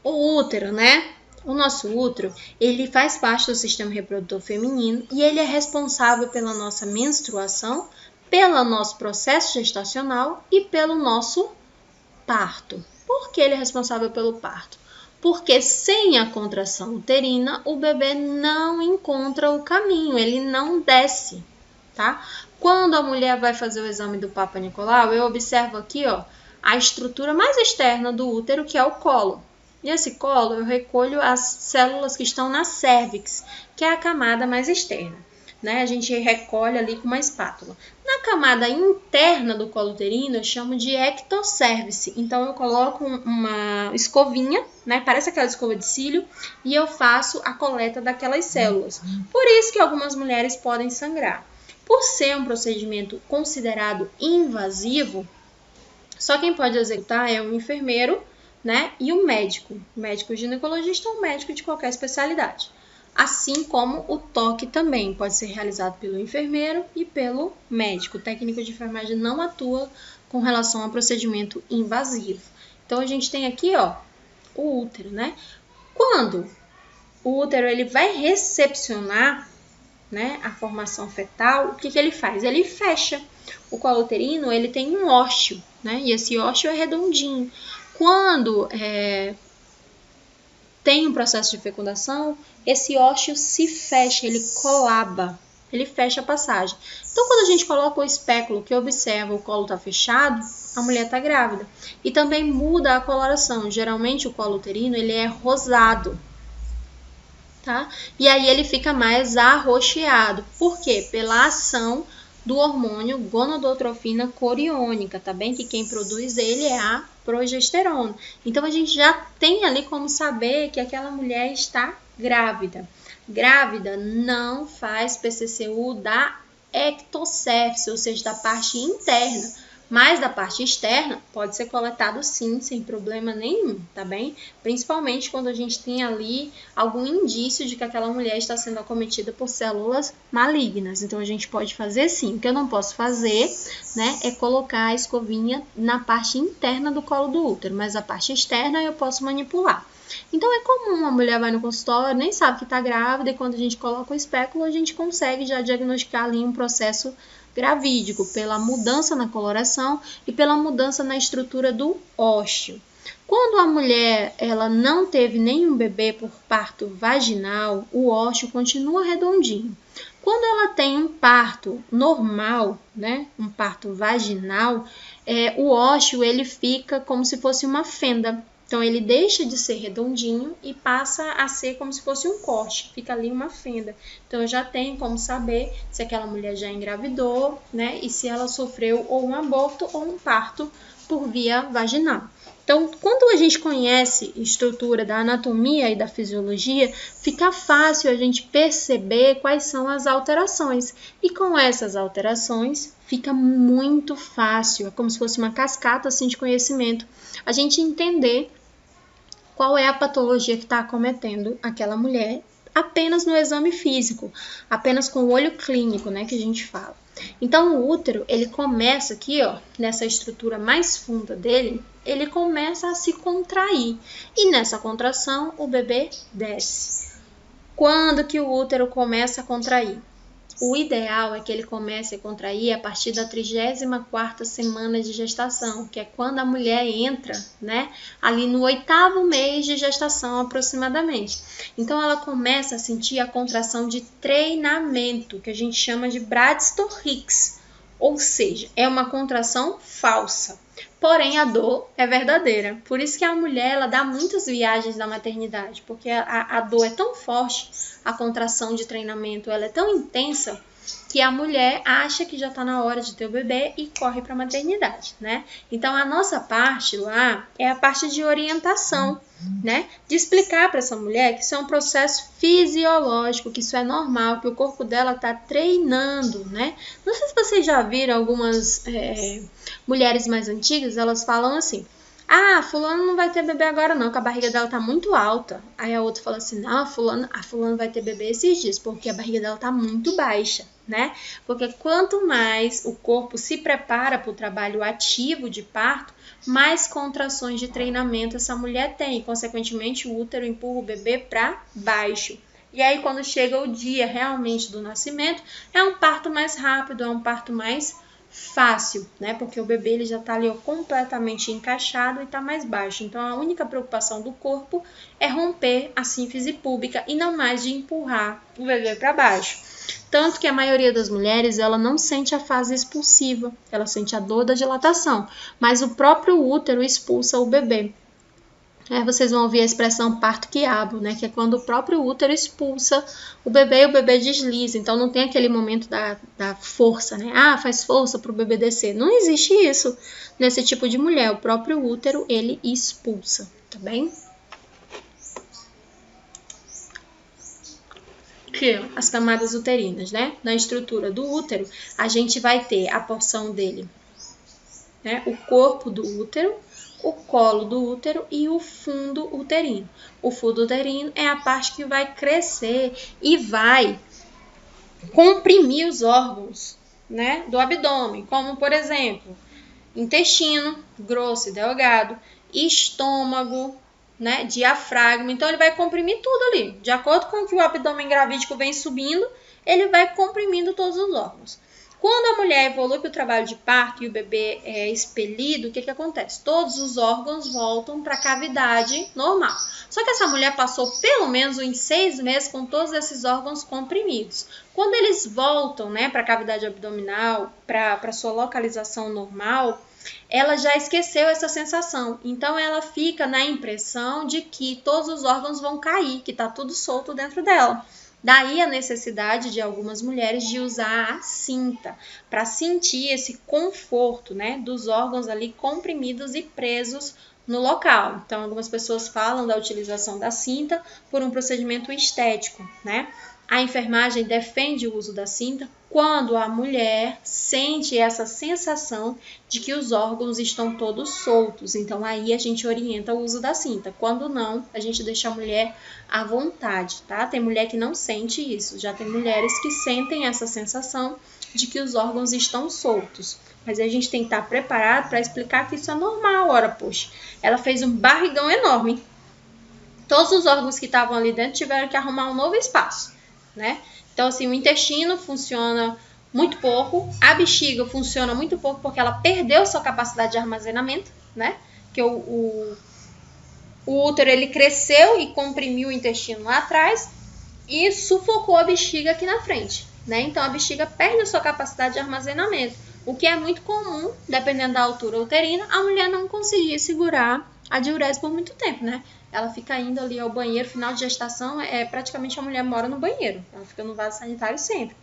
Speaker 1: O útero, né? O nosso útero, ele faz parte do sistema reprodutor feminino e ele é responsável pela nossa menstruação, pelo nosso processo gestacional e pelo nosso parto. Por que ele é responsável pelo parto? Porque sem a contração uterina, o bebê não encontra o caminho, ele não desce, tá? Quando a mulher vai fazer o exame do Papa Nicolau, eu observo aqui, ó, a estrutura mais externa do útero, que é o colo. Nesse colo, eu recolho as células que estão na cérvix, que é a camada mais externa, né? A gente recolhe ali com uma espátula. Na camada interna do colo uterino, eu chamo de ectocervice. Então, eu coloco uma escovinha, né? Parece aquela escova de cílio, e eu faço a coleta daquelas células. Por isso que algumas mulheres podem sangrar. Por ser um procedimento considerado invasivo, só quem pode executar é o enfermeiro, né? E o médico ginecologista ou médico de qualquer especialidade. Assim como o toque também pode ser realizado pelo enfermeiro e pelo médico. O técnico de enfermagem não atua com relação a procedimento invasivo. Então, a gente tem aqui, ó, o útero, né? Quando o útero ele vai recepcionar, né, a formação fetal, o que ele faz? Ele fecha. O colo uterino, ele tem um ósseo, né? E esse ósseo é redondinho. Quando tem um processo de fecundação, esse ósseo se fecha, ele colaba, ele fecha a passagem. Então, quando a gente coloca o espéculo que observa o colo está fechado, a mulher está grávida. E também muda a coloração. Geralmente, o colo uterino ele é rosado, tá? E aí ele fica mais arroxeado. Por quê? Pela ação do hormônio gonadotrofina coriônica, tá bem? Que quem produz ele é a progesterona. Então, a gente já tem ali como saber que aquela mulher está grávida. Grávida não faz PCCU da ectocérvice, ou seja, da parte interna. Mas da parte externa pode ser coletado sim, sem problema nenhum, tá bem? Principalmente quando a gente tem ali algum indício de que aquela mulher está sendo acometida por células malignas. Então, a gente pode fazer sim. O que eu não posso fazer, né, é colocar a escovinha na parte interna do colo do útero, mas a parte externa eu posso manipular. Então, é comum a mulher vai no consultório, nem sabe que está grávida, e quando a gente coloca o espéculo, a gente consegue já diagnosticar ali um processo gravídico, pela mudança na coloração e pela mudança na estrutura do ósseo. Quando a mulher ela não teve nenhum bebê por parto vaginal, o ósseo continua redondinho. Quando ela tem um parto normal, né, um parto vaginal, o ósseo ele fica como se fosse uma fenda. Então, ele deixa de ser redondinho e passa a ser como se fosse um corte, fica ali uma fenda. Então, eu já tenho como saber se aquela mulher já engravidou, né? E se ela sofreu ou um aborto ou um parto por via vaginal. Então, quando a gente conhece a estrutura da anatomia e da fisiologia, fica fácil a gente perceber quais são as alterações. E com essas alterações, fica muito fácil, é como se fosse uma cascata assim, de conhecimento, a gente entender qual é a patologia que está acometendo aquela mulher apenas no exame físico, apenas com o olho clínico, né, que a gente fala. Então, o útero, ele começa aqui, ó, nessa estrutura mais funda dele, ele começa a se contrair. E nessa contração, o bebê desce. Quando que o útero começa a contrair? O ideal é que ele comece a contrair a partir da 34ª semana de gestação, que é quando a mulher entra, né, ali no 8º mês de gestação aproximadamente. Então ela começa a sentir a contração de treinamento, que a gente chama de Bradston-Hicks, ou seja, é uma contração falsa. Porém, a dor é verdadeira. Por isso que a mulher ela dá muitas viagens na maternidade, porque a dor é tão forte, a contração de treinamento ela é tão intensa, que a mulher acha que já está na hora de ter o bebê e corre para a maternidade, né? Então, a nossa parte lá é a parte de orientação, né? De explicar para essa mulher que isso é um processo fisiológico, que isso é normal, que o corpo dela está treinando, né? Não sei se vocês já viram algumas mulheres mais antigas, elas falam assim: ah, fulano não vai ter bebê agora não, que a barriga dela tá muito alta. Aí a outra fala assim, não, a fulano vai ter bebê esses dias, porque a barriga dela tá muito baixa, né? Porque quanto mais o corpo se prepara para o trabalho ativo de parto, mais contrações de treinamento essa mulher tem. E, consequentemente, o útero empurra o bebê para baixo. E aí, quando chega o dia realmente do nascimento, é um parto mais rápido, é um parto mais fácil, né? Porque o bebê ele já está ali completamente encaixado e está mais baixo. Então, a única preocupação do corpo é romper a sínfise púbica e não mais de empurrar o bebê para baixo. Tanto que a maioria das mulheres, ela não sente a fase expulsiva, ela sente a dor da dilatação, mas o próprio útero expulsa o bebê. Vocês vão ouvir a expressão parto-quiabo, né? Que é quando o próprio útero expulsa o bebê e o bebê desliza. Então, não tem aquele momento da força, né? Ah, faz força para o bebê descer. Não existe isso nesse tipo de mulher. O próprio útero, ele expulsa, tá bem? Aqui, as camadas uterinas, né? Na estrutura do útero, a gente vai ter a porção dele, né? O corpo do útero, o colo do útero e o fundo uterino. O fundo uterino é a parte que vai crescer e vai comprimir os órgãos, né, do abdômen, como, por exemplo, intestino grosso e delgado, estômago, né, diafragma. Então, ele vai comprimir tudo ali. De acordo com o que o abdômen gravídico vem subindo, ele vai comprimindo todos os órgãos. Quando a mulher evolui para o trabalho de parto e o bebê é expelido, o que acontece? Todos os órgãos voltam para a cavidade normal. Só que essa mulher passou pelo menos uns 6 meses com todos esses órgãos comprimidos. Quando eles voltam, né, para a cavidade abdominal, para sua localização normal, ela já esqueceu essa sensação. Então, ela fica na impressão de que todos os órgãos vão cair, que está tudo solto dentro dela. Daí a necessidade de algumas mulheres de usar a cinta para sentir esse conforto, né, dos órgãos ali comprimidos e presos no local. Então, algumas pessoas falam da utilização da cinta por um procedimento estético, né? A enfermagem defende o uso da cinta quando a mulher sente essa sensação de que os órgãos estão todos soltos. Então, aí a gente orienta o uso da cinta. Quando não, a gente deixa a mulher à vontade, tá? Tem mulher que não sente isso. Já tem mulheres que sentem essa sensação de que os órgãos estão soltos. Mas a gente tem que estar preparado para explicar que isso é normal. Ora, poxa, ela fez um barrigão enorme. Todos os órgãos que estavam ali dentro tiveram que arrumar um novo espaço, né? Então, assim, o intestino funciona muito pouco, a bexiga funciona muito pouco porque ela perdeu sua capacidade de armazenamento, né? Porque o útero, ele cresceu e comprimiu o intestino lá atrás e sufocou a bexiga aqui na frente, né? Então, a bexiga perde a sua capacidade de armazenamento, o que é muito comum, dependendo da altura uterina, a mulher não conseguir segurar a diurese por muito tempo, né? Ela fica indo ali ao banheiro, final de gestação, praticamente a mulher mora no banheiro. Ela fica no vaso sanitário sempre,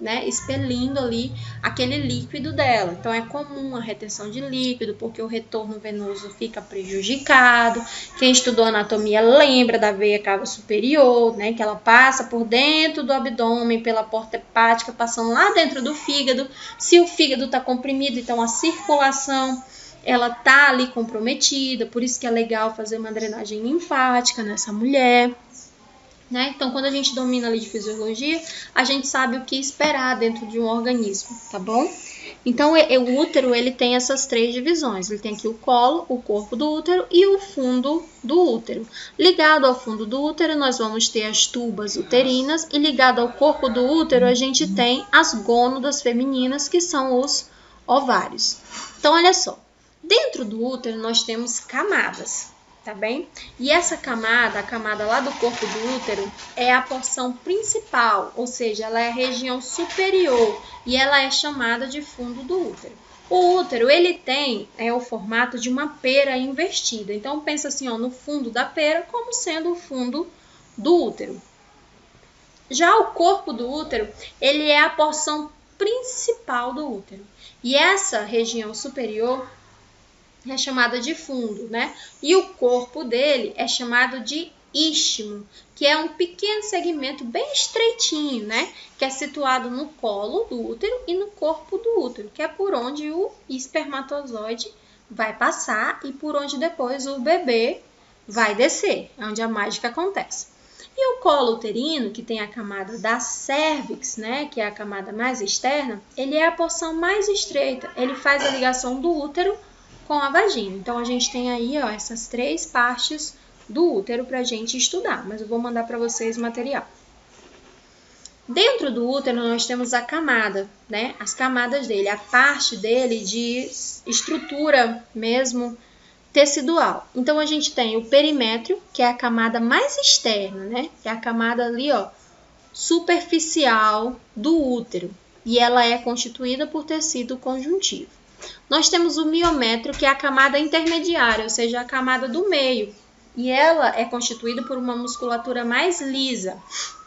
Speaker 1: né? Expelindo ali aquele líquido dela. Então, é comum a retenção de líquido, porque o retorno venoso fica prejudicado. Quem estudou anatomia lembra da veia cava superior, né? Que ela passa por dentro do abdômen, pela porta hepática, passando lá dentro do fígado. Se o fígado está comprimido, então a circulação ela tá ali comprometida, por isso que é legal fazer uma drenagem linfática nessa mulher, né? Então, quando a gente domina ali de fisiologia, a gente sabe o que esperar dentro de um organismo, tá bom? Então, o útero, ele tem essas 3 divisões. Ele tem aqui o colo, o corpo do útero e o fundo do útero. Ligado ao fundo do útero, nós vamos ter as tubas uterinas e ligado ao corpo do útero, a gente tem as gônadas femininas, que são os ovários. Então, olha só. Dentro do útero, nós temos camadas, tá bem? E essa camada, a camada lá do corpo do útero, é a porção principal, ou seja, ela é a região superior e ela é chamada de fundo do útero. O útero, ele tem o formato de uma pera invertida. Então, pensa assim, ó, no fundo da pera como sendo o fundo do útero. Já o corpo do útero, ele é a porção principal do útero. E essa região superior é chamada de fundo, né? E o corpo dele é chamado de istmo, que é um pequeno segmento bem estreitinho, né? Que é situado no colo do útero e no corpo do útero, que é por onde o espermatozoide vai passar e por onde depois o bebê vai descer, é onde a mágica acontece. E o colo uterino, que tem a camada da cérvix, né? Que é a camada mais externa, ele é a porção mais estreita, ele faz a ligação do útero com a vagina. Então, a gente tem aí, ó, essas 3 partes do útero para a gente estudar, mas eu vou mandar para vocês o material. Dentro do útero, nós temos a camada, né? As camadas dele, a parte dele de estrutura mesmo tecidual. Então, a gente tem o perimétrio, que é a camada mais externa, né? Que é a camada ali, ó, superficial do útero. E ela é constituída por tecido conjuntivo. Nós temos o miométrio, que é a camada intermediária, ou seja, a camada do meio. E ela é constituída por uma musculatura mais lisa.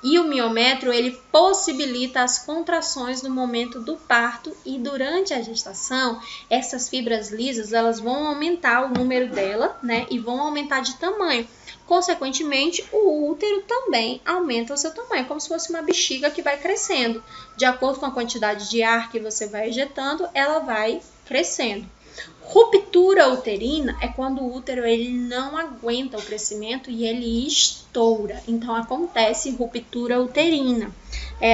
Speaker 1: E o miométrio, ele possibilita as contrações no momento do parto e durante a gestação, essas fibras lisas, elas vão aumentar o número dela, né? E vão aumentar de tamanho. Consequentemente, o útero também aumenta o seu tamanho, como se fosse uma bexiga que vai crescendo. De acordo com a quantidade de ar que você vai ejetando, ela vai crescendo. Ruptura uterina é quando o útero ele não aguenta o crescimento e ele estoura. Então, acontece ruptura uterina.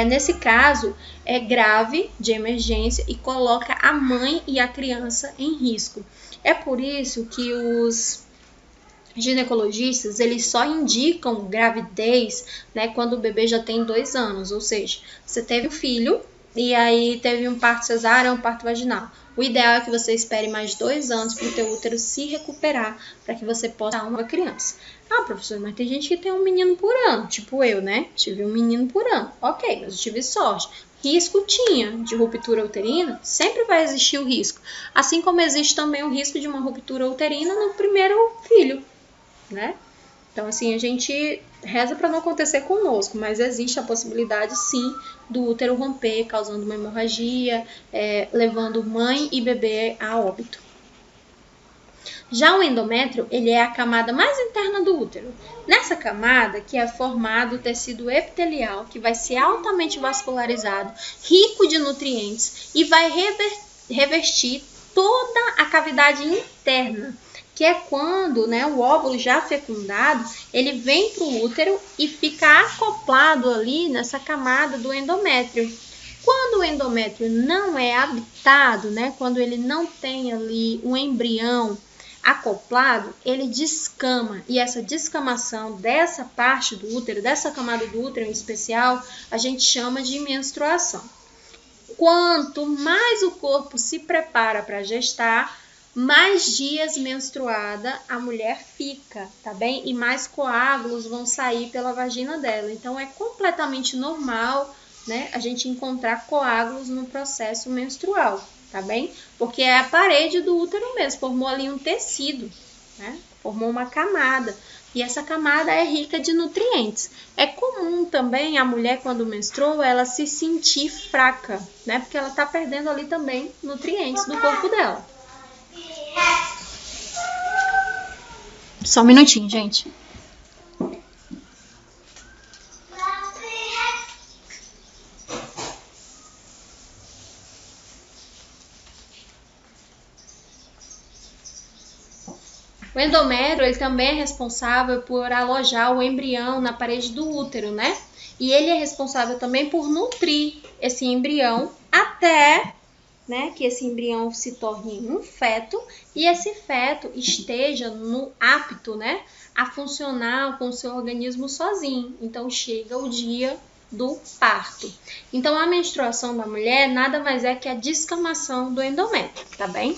Speaker 1: Nesse caso, é grave, de emergência, e coloca a mãe e a criança em risco. É por isso que os ginecologistas, eles só indicam gravidez, né, quando o bebê já tem 2 anos, ou seja, você teve um filho e aí teve um parto cesáreo, um parto vaginal. O ideal é que você espere mais 2 anos para o teu útero se recuperar, para que você possa dar uma criança. Ah, professor, mas tem gente que tem um menino por ano, tipo eu, né? Tive um menino por ano. Ok, mas eu tive sorte. Risco tinha de ruptura uterina, sempre vai existir o risco. Assim como existe também o risco de uma ruptura uterina no primeiro filho, né? Então, assim, a gente reza para não acontecer conosco, mas existe a possibilidade, sim, do útero romper, causando uma hemorragia, levando mãe e bebê a óbito. Já o endométrio, ele é a camada mais interna do útero. Nessa camada, que é formado o tecido epitelial, que vai ser altamente vascularizado, rico de nutrientes e vai revestir toda a cavidade interna, que é quando, né, o óvulo já fecundado, ele vem para o útero e fica acoplado ali nessa camada do endométrio. Quando o endométrio não é habitado, né, quando ele não tem ali um embrião acoplado, ele descama. E essa descamação dessa parte do útero, dessa camada do útero em especial, a gente chama de menstruação. Quanto mais o corpo se prepara para gestar, mais dias menstruada a mulher fica, tá bem? E mais coágulos vão sair pela vagina dela. Então, é completamente normal, né, a gente encontrar coágulos no processo menstrual, tá bem? Porque é a parede do útero mesmo, formou ali um tecido, né? Formou uma camada. E essa camada é rica de nutrientes. É comum também a mulher, quando menstrua, ela se sentir fraca, né? Porque ela tá perdendo ali também nutrientes do corpo dela. Só um minutinho, gente. O endométrio, ele também é responsável por alojar o embrião na parede do útero, né? E ele é responsável também por nutrir esse embrião até né, que esse embrião se torne um feto e esse feto esteja apto, né, a funcionar com o seu organismo sozinho. Então chega o dia do parto. Então a menstruação da mulher nada mais é que a descamação do endométrio, tá bem?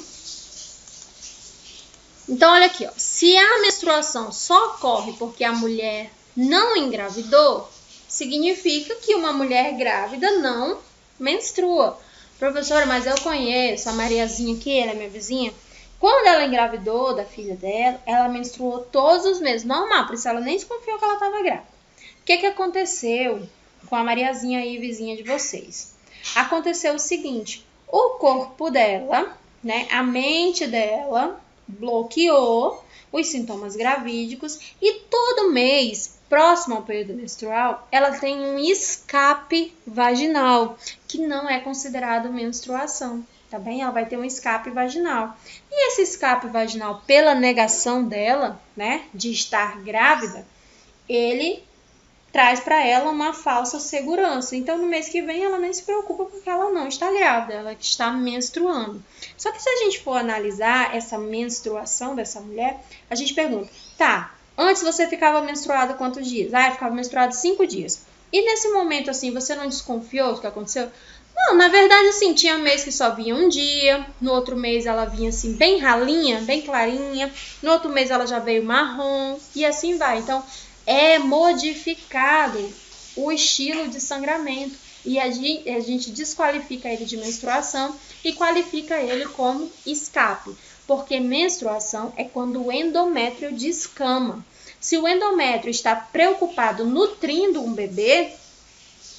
Speaker 1: Então olha aqui, ó, se a menstruação só ocorre porque a mulher não engravidou, significa que uma mulher grávida não menstrua. Professora, mas eu conheço a Mariazinha aqui, ela é minha vizinha. Quando ela engravidou da filha dela, ela menstruou todos os meses, normal, por isso ela nem desconfiou que ela estava grávida. O que aconteceu com a Mariazinha aí, vizinha de vocês? Aconteceu o seguinte, o corpo dela, né, a mente dela bloqueou os sintomas gravídicos e todo mês, próximo ao período menstrual, ela tem um escape vaginal, que não é considerado menstruação, tá bem? Ela vai ter um escape vaginal. E esse escape vaginal, pela negação dela, né, de estar grávida, ele traz para ela uma falsa segurança. Então, no mês que vem, ela nem se preocupa porque ela não está grávida, ela está menstruando. Só que se a gente for analisar essa menstruação dessa mulher, a gente pergunta, tá, antes você ficava menstruada quantos dias? Ah, eu ficava menstruada 5 dias. E nesse momento, assim, você não desconfiou do que aconteceu? Não, na verdade, assim, tinha mês que só vinha um dia, no outro mês ela vinha, assim, bem ralinha, bem clarinha, no outro mês ela já veio marrom, e assim vai. Então, é modificado o estilo de sangramento e a gente desqualifica ele de menstruação e qualifica ele como escape, porque menstruação é quando o endométrio descama. Se o endométrio está preocupado nutrindo um bebê,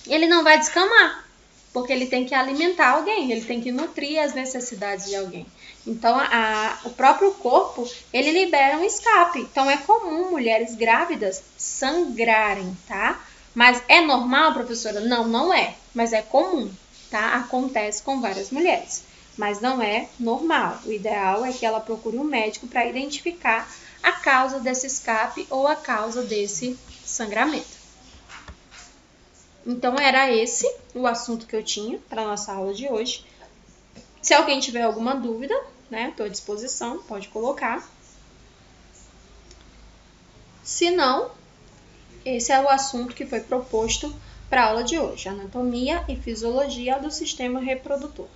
Speaker 1: ele não vai descamar, porque ele tem que alimentar alguém, ele tem que nutrir as necessidades de alguém. Então, o próprio corpo, ele libera um escape. Então, é comum mulheres grávidas sangrarem, tá? Mas é normal, professora? Não, não é. Mas é comum, tá? Acontece com várias mulheres. Mas não é normal. O ideal é que ela procure um médico para identificar a causa desse escape ou a causa desse sangramento. Então, era esse o assunto que eu tinha para a nossa aula de hoje. Se alguém tiver alguma dúvida, né, estou à disposição, pode colocar. Se não, esse é o assunto que foi proposto para a aula de hoje, anatomia e fisiologia do sistema reprodutor.